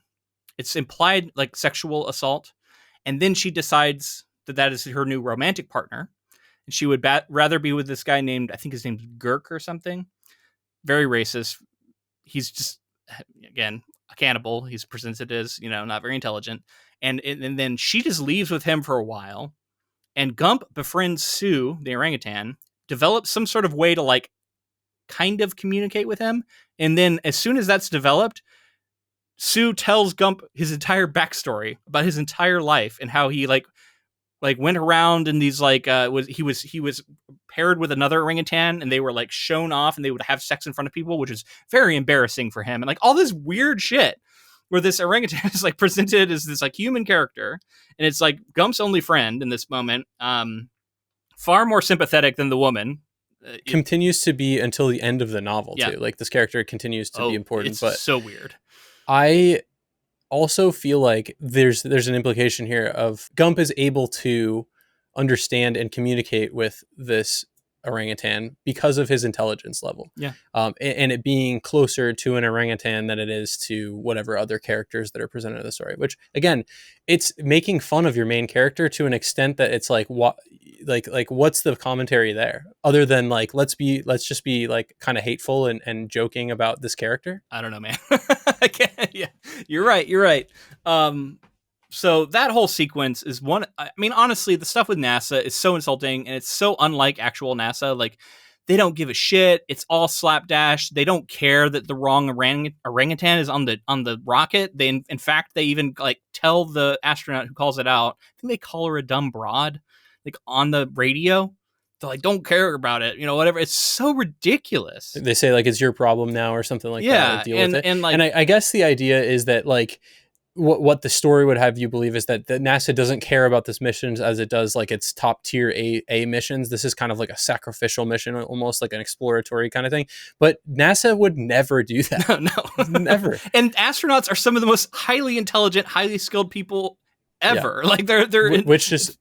It's implied like sexual assault. And then she decides that is her new romantic partner. And she would rather be with this guy named, I think his name's Girk or something. Very racist. He's just, again, a cannibal. He's presented as, not very intelligent. And then she just leaves with him for a while. And Gump befriends Sue, the orangutan, develops some sort of way to like kind of communicate with him. And then as soon as that's developed, Sue tells Gump his entire backstory about his entire life and how he like went around and these like he was paired with another orangutan and they were like shown off and they would have sex in front of people, which is very embarrassing for him, and like all this weird shit where this orangutan is like presented as this like human character, and it's like Gump's only friend in this moment, far more sympathetic than the woman.
Continues to be until the end of the novel too. Like this character continues to be important.
It's
but
so weird.
I also feel like there's an implication here of Gump is able to understand and communicate with this orangutan because of his intelligence level.
Yeah.
And it being closer to an orangutan than it is to whatever other characters that are presented in the story, which again, it's making fun of your main character to an extent that it's like, what, like what's the commentary there other than like, let's just be like kind of hateful and joking about this character.
I don't know, man. I can't, yeah, you're right. So that whole sequence is one. I mean, honestly, the stuff with NASA is so insulting and it's so unlike actual NASA. Like, they don't give a shit. It's all slapdash. They don't care that the wrong orangutan is on the rocket. In fact, they even like tell the astronaut who calls it out. I think they call her a dumb broad, like on the radio. They're like, don't care about it, whatever. It's so ridiculous.
They say like it's your problem now or something like that. Like, deal with it.
And
I guess the idea is that like. What the story would have you believe is that NASA doesn't care about this missions as it does like its top tier A missions. This is kind of like a sacrificial mission, almost like an exploratory kind of thing. But NASA would never do that.
No.
Never.
And astronauts are some of the most highly intelligent, highly skilled people ever. Yeah. Like they're
which just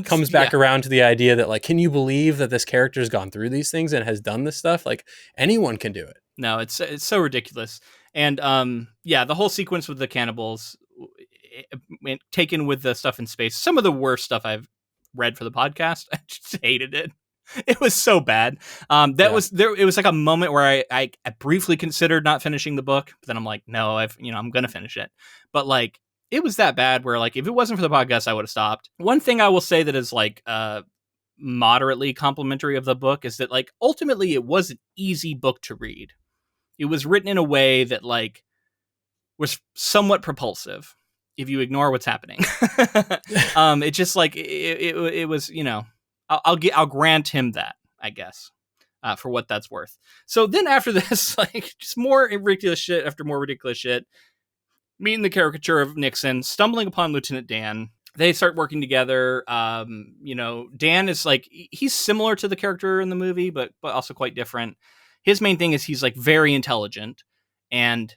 comes back around to the idea that like, can you believe that this character has gone through these things and has done this stuff? Like anyone can do it.
No, it's so ridiculous. And the whole sequence with the cannibals, taken with the stuff in space, some of the worst stuff I've read for the podcast. I just hated it. It was so bad. Was there. It was like a moment where I briefly considered not finishing the book, but then I'm like, no, I'm gonna finish it. But like, it was that bad where like, if it wasn't for the podcast, I would have stopped. One thing I will say that is like moderately complimentary of the book is that like ultimately it was an easy book to read. It was written in a way that like was somewhat propulsive if you ignore what's happening. It just like it was, I'll grant him that, I guess, for what that's worth. So then after this, like just more ridiculous shit after more ridiculous shit, meeting the caricature of Nixon, stumbling upon Lieutenant Dan. They start working together. Dan is like, he's similar to the character in the movie, but also quite different. His main thing is he's like very intelligent, and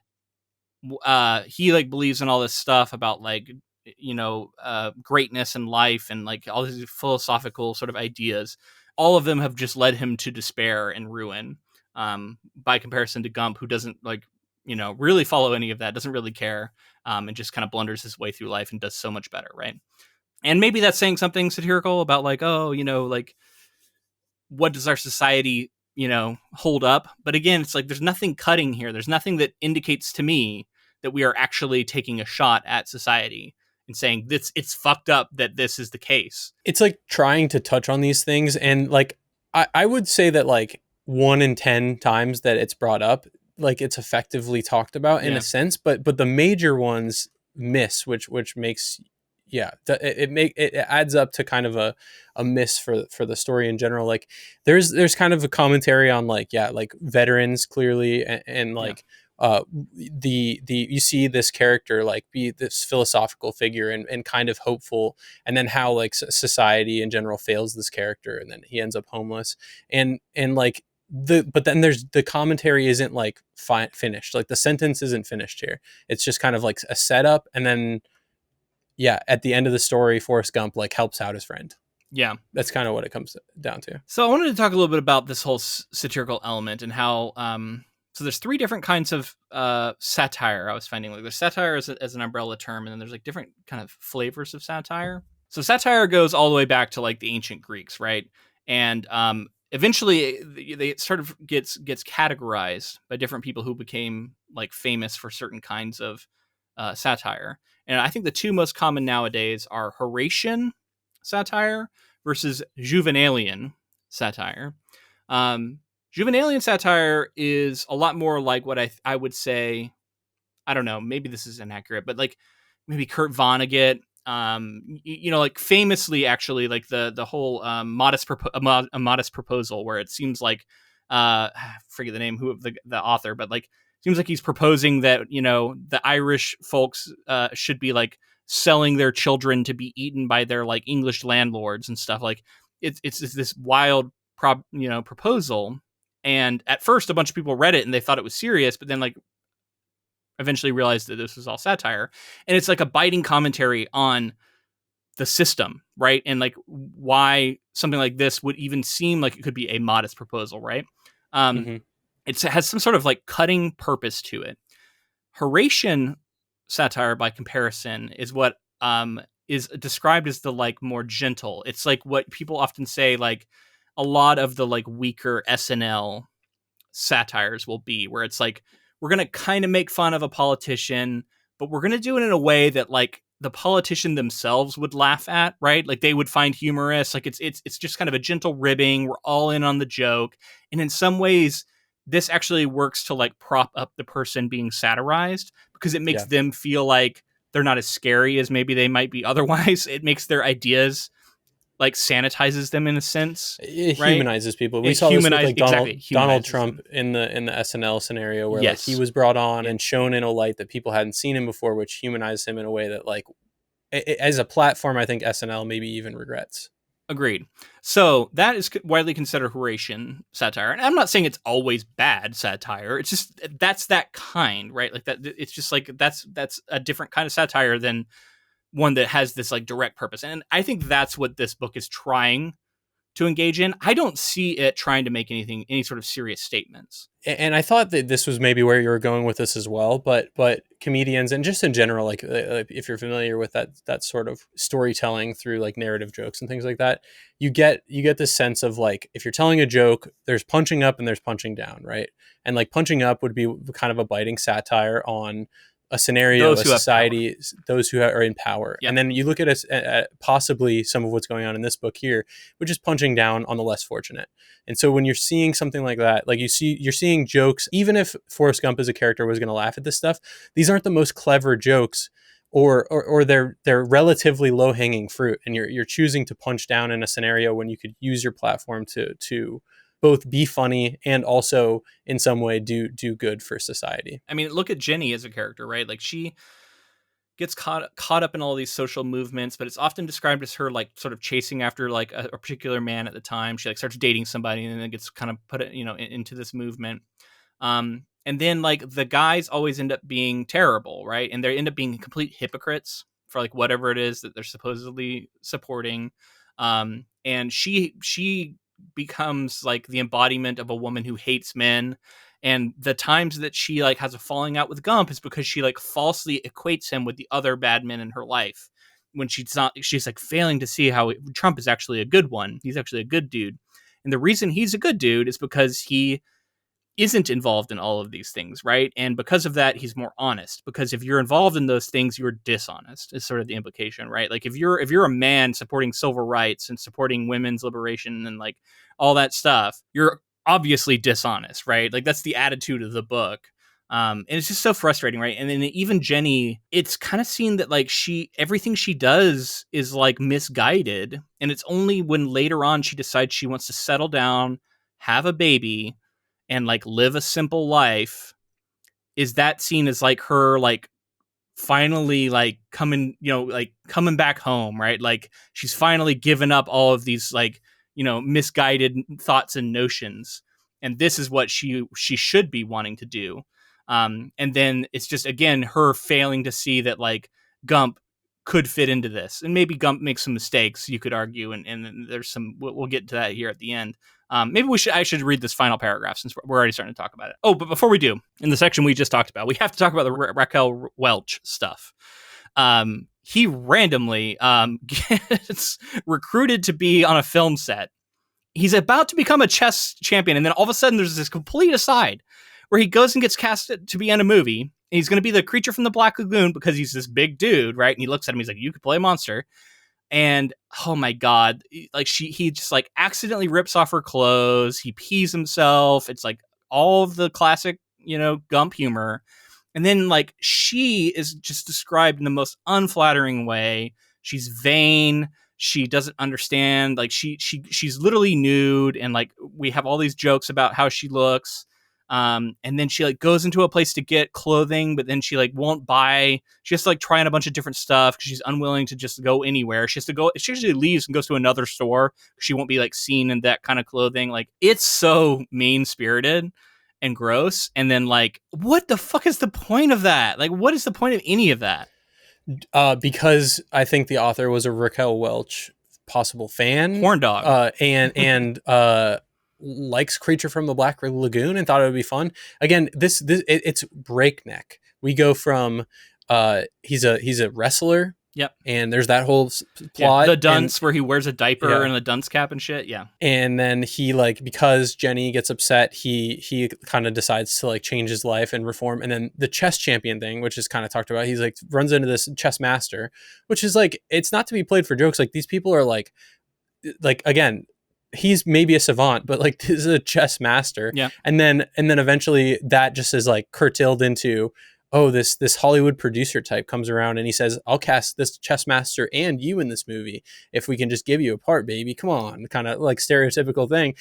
he like believes in all this stuff about like, greatness in life and like all these philosophical sort of ideas. All of them have just led him to despair and ruin, by comparison to Gump, who doesn't like, really follow any of that, doesn't really care, and just kind of blunders his way through life and does so much better. Right. And maybe that's saying something satirical about like, oh, like what does our society, hold up? But again, it's like, there's nothing cutting here. There's nothing that indicates to me that we are actually taking a shot at society. and saying it's fucked up that this is the case.
It's like trying to touch on these things, and like I would say that like 1 in 10 times that it's brought up, like it's effectively talked about in
Yeah.
a sense, but the major ones miss, which makes it adds up to kind of a miss for the story in general. Like there's kind of a commentary on like like veterans clearly, and
Yeah.
like the you see this character like be this philosophical figure and kind of hopeful, and then how like society in general fails this character, and then he ends up homeless, and like but then there's the commentary isn't like finished, like the sentence isn't finished here. It's just kind of like a setup, and then at the end of the story, Forrest Gump like helps out his friend.
Yeah.
That's kind of what it comes down to.
So I wanted to talk a little bit about this whole satirical element and how so there's 3 different kinds of satire I was finding. Like there's satire as an umbrella term, and then there's like different kind of flavors of satire. So satire goes all the way back to like the ancient Greeks, right? And eventually they sort of gets categorized by different people who became like famous for certain kinds of satire. And I think the 2 most common nowadays are Horatian satire versus Juvenalian satire. Juvenalian satire is a lot more like what I would say. I don't know. Maybe this is inaccurate, but like maybe Kurt Vonnegut. Like famously, actually, like the whole modest proposal, where it seems like I forget the name of the author, but like seems like he's proposing that the Irish folks should be like selling their children to be eaten by their like English landlords and stuff. Like it's this wild proposal, and at first a bunch of people read it and they thought it was serious, but then like eventually realized that this was all satire, and it's like a biting commentary on the system, right? And like why something like this would even seem like it could be a modest proposal, right?
Mm-hmm.
It has some sort of like cutting purpose to it. Horatian satire, by comparison, is what is described as the like more gentle. It's like what people often say, like a lot of the like weaker SNL satires will be, where it's like we're gonna kind of make fun of a politician, but we're gonna do it in a way that like the politician themselves would laugh at, right? Like they would find humorous. Like it's just kind of a gentle ribbing. We're all in on the joke, and in some ways, this actually works to like prop up the person being satirized, because it makes them feel like they're not as scary as maybe they might be otherwise. It makes their ideas like sanitizes them in a sense.
It
right?
humanizes people. We saw this with like Donald Trump
them.
in the SNL scenario, where
Yes.
like he was brought on and shown in a light that people hadn't seen him before, which humanized him in a way that like as a platform, I think SNL maybe even regrets.
Agreed. So that is widely considered Horatian satire, and I'm not saying it's always bad satire. It's just that's that kind, right? Like that. It's just like that's a different kind of satire than one that has this like direct purpose. And I think that's what this book is trying to engage in. I don't see it trying to make any sort of serious statements.
And I thought that this was maybe where you were going with this as well, but comedians and just in general, like if you're familiar with that sort of storytelling through like narrative jokes and things like that, you get this sense of like, if you're telling a joke, there's punching up and there's punching down, right? And like punching up would be kind of a biting satire on a scenario, a society, those who are in power. Yep. And then you look at possibly some of what's going on in this book here, which is punching down on the less fortunate. And so when you're seeing something like that, like you're seeing jokes, even if Forrest Gump as a character was going to laugh at this stuff, these aren't the most clever jokes, or they're relatively low hanging fruit. And you're choosing to punch down in a scenario when you could use your platform to both be funny and also in some way do good for society.
I mean, look at Jenny as a character, right? Like she gets caught up in all these social movements, but it's often described as her like sort of chasing after like a particular man at the time. She like starts dating somebody and then gets kind of put into this movement. And then like the guys always end up being terrible, right? And they end up being complete hypocrites for like whatever it is that they're supposedly supporting. And she becomes like the embodiment of a woman who hates men, and the times that she like has a falling out with Gump is because she like falsely equates him with the other bad men in her life, when she's like failing to see how Trump is actually a good one. He's actually a good dude, and the reason he's a good dude is because he isn't involved in all of these things, right? And because of that, he's more honest. Because if you're involved in those things, you're dishonest. Is sort of the implication, right? Like if you're a man supporting civil rights and supporting women's liberation and like all that stuff, you're obviously dishonest, right? Like that's the attitude of the book. And it's just so frustrating, right? And then even Jenny, it's kind of seen that like everything she does is like misguided, and it's only when later on she decides she wants to settle down, have a baby, and like live a simple life, is that seen as like her like finally like coming, like coming back home, right? Like she's finally given up all of these like, misguided thoughts and notions, and this is what she should be wanting to do. And then it's just again her failing to see that like Gump could fit into this, and maybe Gump makes some mistakes, you could argue, and there's some we'll get to that here at the end. Maybe I should read this final paragraph since we're already starting to talk about it. Oh, but before we do, in the section we just talked about, we have to talk about the Raquel Welch stuff. He randomly gets recruited to be on a film set. He's about to become a chess champion, and then all of a sudden there's this complete aside where he goes and gets cast to be in a movie. And he's going to be the creature from the Black Lagoon because he's this big dude, right? And he looks at him, he's like, "You could play a monster." And oh my god, like he just like accidentally rips off her clothes, he pees himself. It's like all of the classic, Gump humor. And then like she is just described in the most unflattering way. She's vain, she doesn't understand, like she's literally nude, and like we have all these jokes about how she looks. And then she like goes into a place to get clothing, but then she like won't buy. She has to like try on a bunch of different stuff because she's unwilling to just go anywhere. She has to go. She usually leaves and goes to another store. She won't be like seen in that kind of clothing. Like it's so mean spirited and gross. And then like, what the fuck is the point of that? Like, what is the point of any of that?
Because I think the author was a Raquel Welch possible fan,
horn dog,
and likes Creature from the Black Lagoon and thought it would be fun. Again, it's breakneck. We go from he's a wrestler.
Yep.
And there's that whole plot.
The dunce where he wears a diaper and a dunce cap and shit. Yeah.
And then he like, because Jenny gets upset, he kind of decides to like change his life and reform. And then the chess champion thing, which is kind of talked about, he's like runs into this chess master, which is like, it's not to be played for jokes. Like these people are like again, he's maybe a savant, but like this is a chess master.
Yeah.
And then eventually that just is like curtailed into, oh, this Hollywood producer type comes around and he says, "I'll cast this chess master and you in this movie if we can just give you a part, baby. Come on," kind of like stereotypical thing.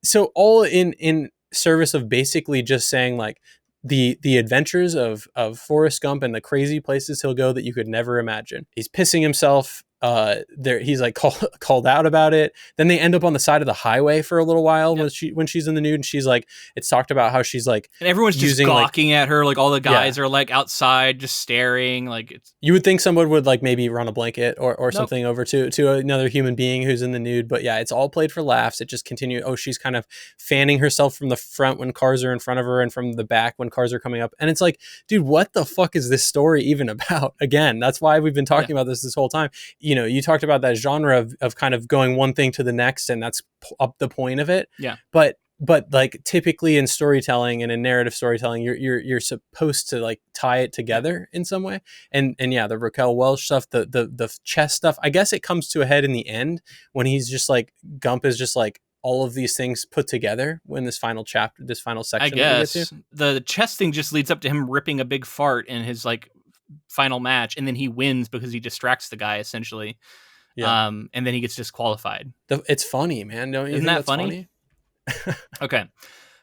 So all in service of basically just saying like the adventures of Forrest Gump and the crazy places he'll go that you could never imagine. He's pissing himself. He's like called out about it. Then they end up on the side of the highway for a little while when she's in the nude, and she's like, it's talked about how she's like,
and everyone's just gawking at her, like all the guys are like outside just staring. Like it's,
you would think someone would like maybe run a blanket or something over to another human being who's in the nude, but yeah, it's all played for laughs. It just continues. Oh, she's kind of fanning herself from the front when cars are in front of her and from the back when cars are coming up, and it's like, dude, what the fuck is this story even about? Again, that's why we've been talking about this whole time. You talked about that genre of kind of going one thing to the next, and that's up the point of it.
Yeah.
But like typically in storytelling and in narrative storytelling, you're supposed to like tie it together in some way. And yeah, the Raquel Welch stuff, the chess stuff, I guess it comes to a head in the end when he's just like, Gump is just like all of these things put together when this final chapter, this final section.
I guess the chess thing just leads up to him ripping a big fart in his like final match, and then he wins because he distracts the guy essentially. And then he gets disqualified.
It's funny, man. Don't you
Isn't
think
that funny?
Okay.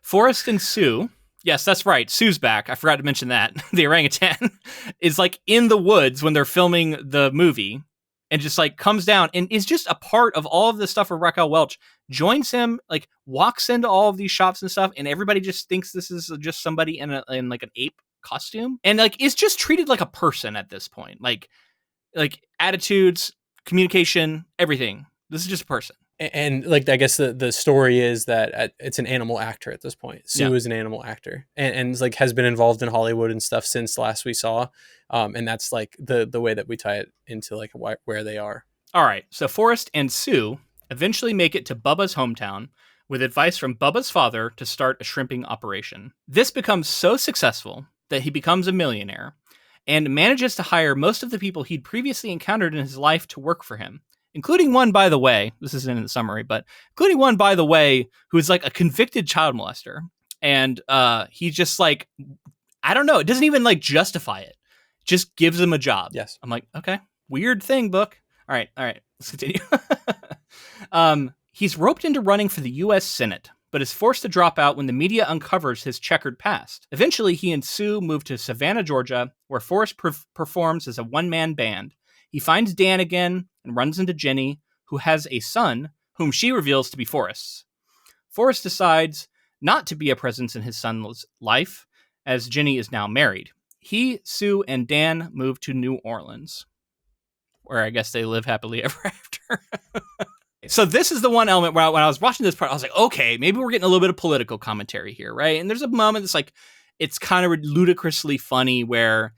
Forrest and Sue. Yes, that's right. Sue's back. I forgot to mention that. The orangutan is like in the woods when they're filming the movie, and just like comes down and is just a part of all of the stuff where Raquel Welch joins him, like walks into all of these shops and stuff, and everybody just thinks this is just somebody in like an ape costume, and like is just treated like a person at this point, like attitudes, communication, everything. This is just a person.
And like, I guess the story is that it's an animal actor at this point. Sue is an animal actor and like has been involved in Hollywood and stuff since last we saw. And that's like the way that we tie it into like where they are.
All right. So Forrest and Sue eventually make it to Bubba's hometown, with advice from Bubba's father to start a shrimping operation. This becomes so successful that he becomes a millionaire and manages to hire most of the people he'd previously encountered in his life to work for him, including one, by the way, this isn't in the summary, but including one, by the way, who is like a convicted child molester. And he just like, I don't know, it doesn't even like justify it. Just gives him a job.
Yes.
I'm like, okay, weird thing, book. All right, let's continue. He's roped into running for the U.S. Senate, but is forced to drop out when the media uncovers his checkered past. Eventually, he and Sue move to Savannah, Georgia, where Forrest performs as a one-man band. He finds Dan again and runs into Jenny, who has a son, whom she reveals to be Forrest's. Forrest decides not to be a presence in his son's life, as Jenny is now married. He, Sue, and Dan move to New Orleans, where I guess they live happily ever after. So this is the one element where when I was watching this part, I was like, okay, maybe we're getting a little bit of political commentary here, right? And there's a moment that's like, it's kind of ludicrously funny where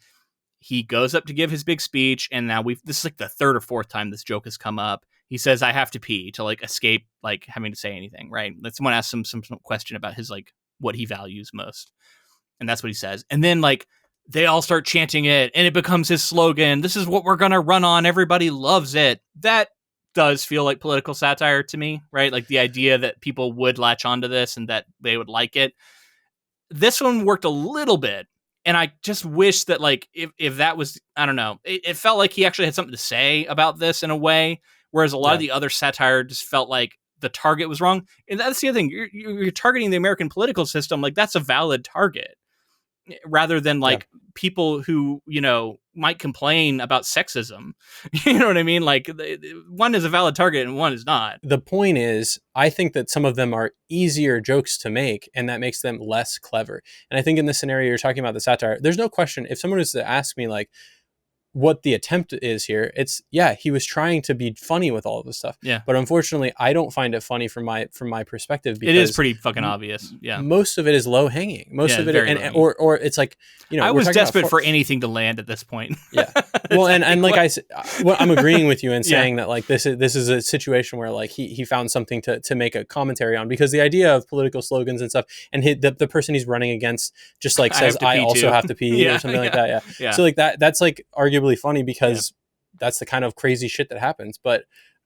he goes up to give his big speech, and now this is like the third or fourth time this joke has come up. He says, I have to pee, to like escape like having to say anything, right? Like someone asks him some question about his like what he values most. And that's what he says. And then like they all start chanting it, and it becomes his slogan. This is what we're going to run on. Everybody loves it. That does feel like political satire to me, right? Like the idea that people would latch onto this and that they would like it. This one worked a little bit. And I just wish that like, if that was, I don't know, it felt like he actually had something to say about this in a way. Whereas a lot of the other satire just felt like the target was wrong. And that's the other thing. You're targeting the American political system. Like that's a valid target, rather than like people who, you know, might complain about sexism. You know what I mean? Like one is a valid target and one is not.
The point is, I think that some of them are easier jokes to make, and that makes them less clever. And I think in this scenario, you're talking about the satire. There's no question. If someone was to ask me like, what the attempt is here, it's he was trying to be funny with all of this stuff, but unfortunately I don't find it funny from my perspective, because
it is pretty fucking obvious.
Most of it is low hanging, of it, or it's like, you know,
I was desperate for anything to land at this point.
Well, and like I said, I'm agreeing with you in saying that like this is a situation where like he found something to make a commentary on, because the idea of political slogans and stuff, and the person he's running against just like says I also have to pee or something like that. So like that's like arguably funny, because that's the kind of crazy shit that happens. But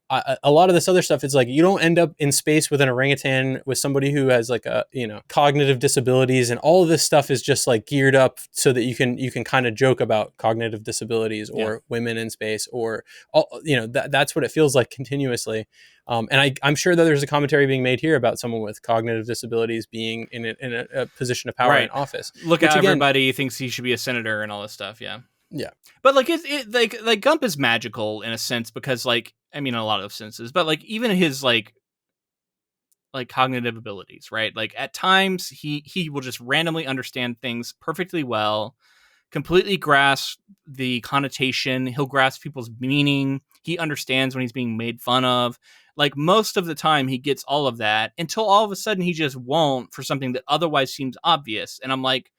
a lot of this other stuff, it's like you don't end up in space with an orangutan with somebody who has like a, you know, cognitive disabilities, and all of this stuff is just like geared up so that you can kind of joke about cognitive disabilities or women in space, or all, you know, that's what it feels like continuously. And I'm sure that there's a commentary being made here about someone with cognitive disabilities being in a position of power in office.
Look at everybody thinks he should be a senator and all this stuff. But like it like Gump is magical in a sense, because like, I mean, in a lot of senses, but like even his like cognitive abilities, right? Like at times he will just randomly understand things perfectly well, completely grasp the connotation. He'll grasp people's meaning. He understands when he's being made fun of. Like most of the time he gets all of that, until all of a sudden he just won't for something that otherwise seems obvious. And I'm like,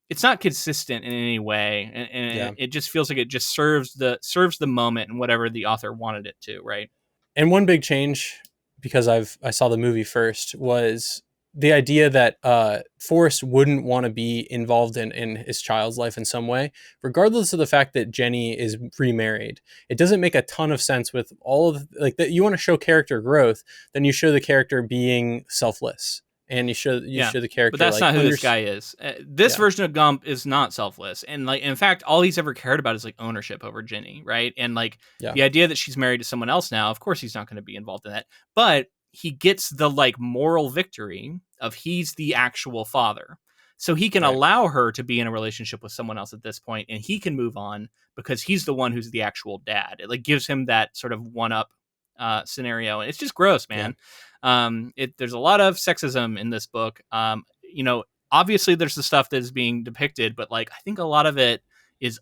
it's not consistent in any way, and it just feels like it just serves the moment and whatever the author wanted it to, right?
And one big change, because I saw the movie first, was the idea that Forrest wouldn't want to be involved in his child's life in some way, regardless of the fact that Jenny is remarried. It doesn't make a ton of sense with all of like that. You want to show character growth, then you show the character being selfless. And you show the character,
but that's not who this guy is. This version of Gump is not selfless, and like in fact, all he's ever cared about is like ownership over Jenny, right? And like the idea that she's married to someone else now, of course, he's not going to be involved in that. But he gets the like moral victory of he's the actual father, so he can allow her to be in a relationship with someone else at this point, and he can move on because he's the one who's the actual dad. It like gives him that sort of one-up scenario, and it's just gross, man. There's a lot of sexism in this book. You know, obviously there's the stuff that is being depicted, but like I think a lot of it is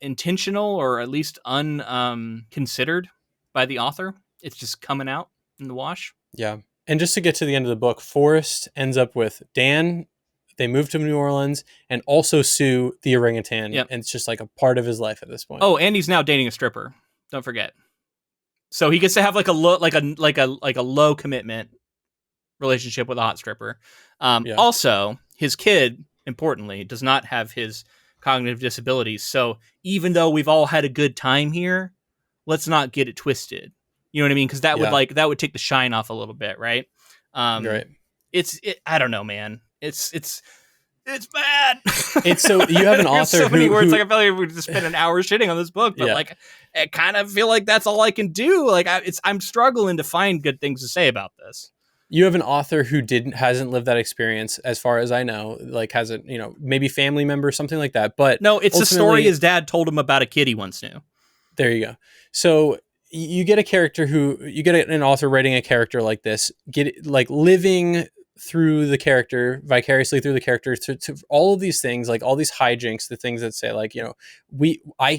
intentional, or at least considered by the author. It's just coming out in the wash. Yeah.
And just to get to the end of the book, Forrest ends up with Dan. They move to New Orleans, and also Sue the orangutan. And it's just like a part of his life at this point.
Oh, and he's now dating a stripper. Don't forget. So he gets to have like a low commitment relationship with a hot stripper.
Yeah.
Also, his kid, importantly, does not have his cognitive disabilities. So even though we've all had a good time here, let's not get it twisted. You know what I mean? Because
Yeah.
that would take the shine off a little bit, right?
Right.
I don't know, man. It's bad.
It's so you have an
There's
author
so many words.
who
Like I feel like we just spent an hour shitting on this book, but
Yeah.
like I kind of feel like that's all I can do. Like I'm struggling to find good things to say about this.
you have an author who hasn't lived that experience, as far as I know, like hasn't, maybe family member, something like that. But
No, it's a story
ultimately,
his dad told him about a kid he once knew.
there you go. So you get an author writing a character like this, like living through the character, vicariously through the character, to all of these things, like all these hijinks, the things that say like,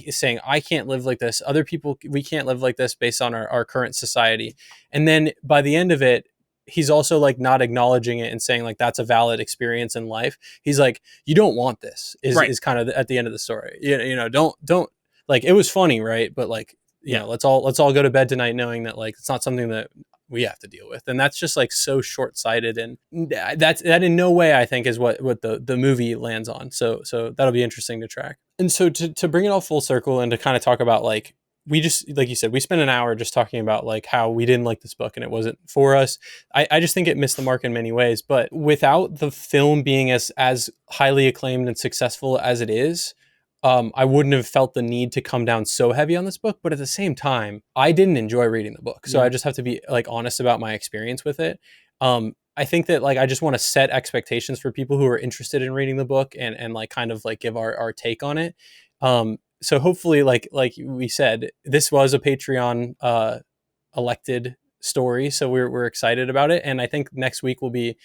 saying I can't live like this, other people, we can't live like this based on our current society. And then by the end of it, he's also like not acknowledging it and saying like that's a valid experience in life. He's like, you don't want this is kind of at the end of the story. Don't like, it was funny, right? But like, let's all go to bed tonight knowing that like it's not something that we have to deal with. And that's just like so short-sighted, and that in no way I think is what the movie lands on. So that'll be interesting to track. And so to bring it all full circle and to kind of talk about like, we just, like you said, we spent an hour just talking about like how we didn't like this book and it wasn't for us. I just think it missed the mark in many ways, but without the film being as highly acclaimed and successful as it is, I wouldn't have felt the need to come down so heavy on this book. But at the same time, I didn't enjoy reading the book. So I just have to be like honest about my experience with it. I think that like, I just want to set expectations for people who are interested in reading the book and like kind of like give our take on it. So hopefully, like we said, this was a Patreon elected story, so we're excited about it, and I think next week will be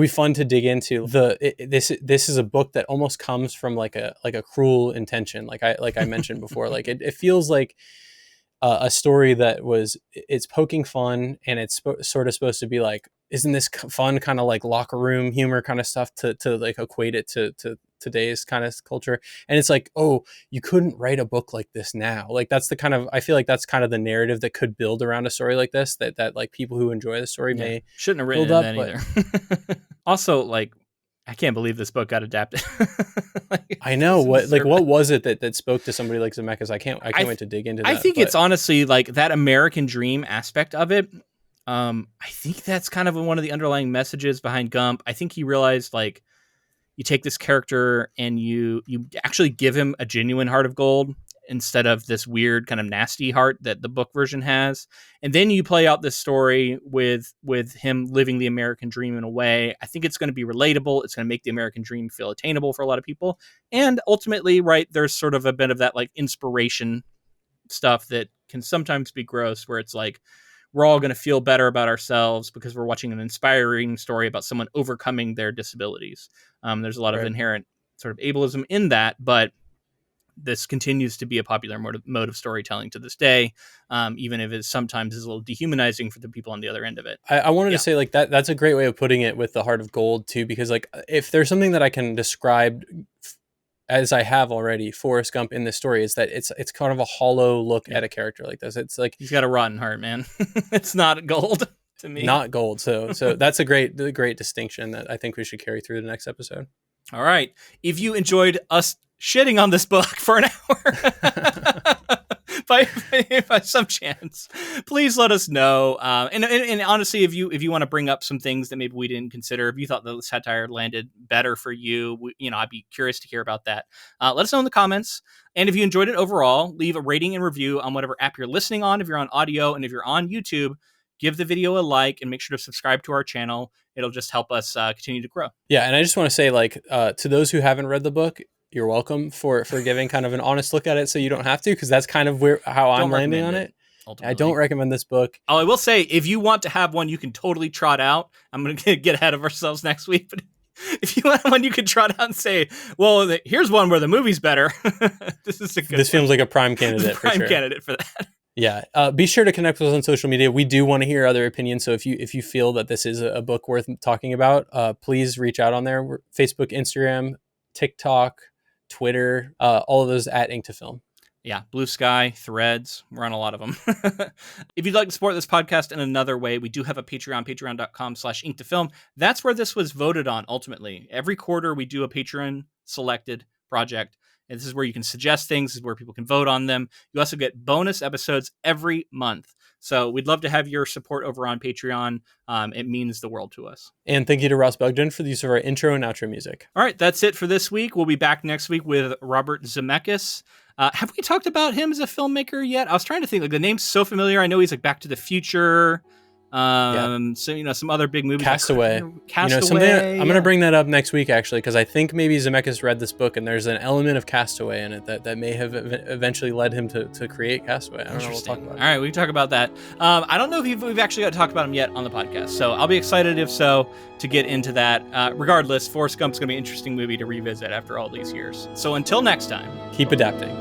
fun to dig into. This is a book that almost comes from like a cruel intention, like I mentioned before. Like it feels like a story that it's poking fun, and it's sort of supposed to be like, isn't this fun kind of like locker room humor kind of stuff to like equate it to today's kind of culture. And it's like, oh, you couldn't write a book like this now. Like that's the kind of, I feel like that's kind of the narrative that could build around a story like this, that like people who enjoy the story may
shouldn't have written that either. Also, like, I can't believe this book got adapted.
Like, I know what was it that spoke to somebody like Zemeckis? I can't wait to dig into that.
I think it's honestly like that American dream aspect of it. I think that's kind of one of the underlying messages behind Gump. I think he realized like, you take this character and you actually give him a genuine heart of gold instead of this weird kind of nasty heart that the book version has. And then you play out this story with him living the American dream in a way. I think it's going to be relatable. It's going to make the American dream feel attainable for a lot of people. And ultimately, right, there's sort of a bit of that like inspiration stuff that can sometimes be gross, where it's like, we're all going to feel better about ourselves because we're watching an inspiring story about someone overcoming their disabilities. There's a lot of inherent sort of ableism in that, but this continues to be a popular mode of storytelling to this day, even if it sometimes is a little dehumanizing for the people on the other end of it.
I wanted to say like that's a great way of putting it with the Heart of Gold too, because like if there's something that I can describe as I have already, Forrest Gump in this story, is that it's kind of a hollow look at a character like this. It's like
he's got a rotten heart, man. It's not gold to me.
Not gold. So that's a great distinction that I think we should carry through the next episode.
All right. If you enjoyed us shitting on this book for an hour, by some chance, please let us know. And honestly, if you want to bring up some things that maybe we didn't consider, if you thought the satire landed better for you, I'd be curious to hear about that. Let us know in the comments. And if you enjoyed it overall, leave a rating and review on whatever app you're listening on. If you're on audio, and if you're on YouTube, give the video a like and make sure to subscribe to our channel. It'll just help us continue to grow.
Yeah, and I just want to say, like, to those who haven't read the book, you're welcome for giving kind of an honest look at it, so you don't have to, because that's kind of how I'm landing on it. Ultimately. I don't recommend this book.
Oh, I will say, if you want to have one you can totally trot out, I'm going to get ahead of ourselves next week, but if you want one you can trot out and say, well, here's one where the movie's better. This
feels like a prime candidate.
Candidate for that.
Yeah. Be sure to connect with us on social media. We do want to hear other opinions. So if you feel that this is a book worth talking about, please reach out on there. We're Facebook, Instagram, TikTok, Twitter, all of those at Ink to Film.
Yeah, Blue Sky, Threads. We're on a lot of them. If you'd like to support this podcast in another way, we do have a Patreon, patreon.com/inktofilm. That's where this was voted on ultimately. Every quarter, we do a Patreon selected project. And this is where you can suggest things. This is where people can vote on them. You also get bonus episodes every month. So we'd love to have your support over on Patreon. It means the world to us.
And thank you to Ross Bugden for the use of our intro and outro music.
All right, that's it for this week. We'll be back next week with Robert Zemeckis. Have we talked about him as a filmmaker yet? I was trying to think. Like, the name's so familiar. I know he's like Back to the Future. So some other big movies.
Castaway.
Castaway.
I'm going to bring that up next week, actually, because I think maybe Zemeckis read this book and there's an element of Castaway in it that may have eventually led him to create Castaway. I don't know. We'll talk about it.
All right, we can talk about that. I don't know if we've actually got to talk about him yet on the podcast, so I'll be excited if so to get into that. Regardless, Forrest Gump's going to be an interesting movie to revisit after all these years. So until next time,
keep adapting.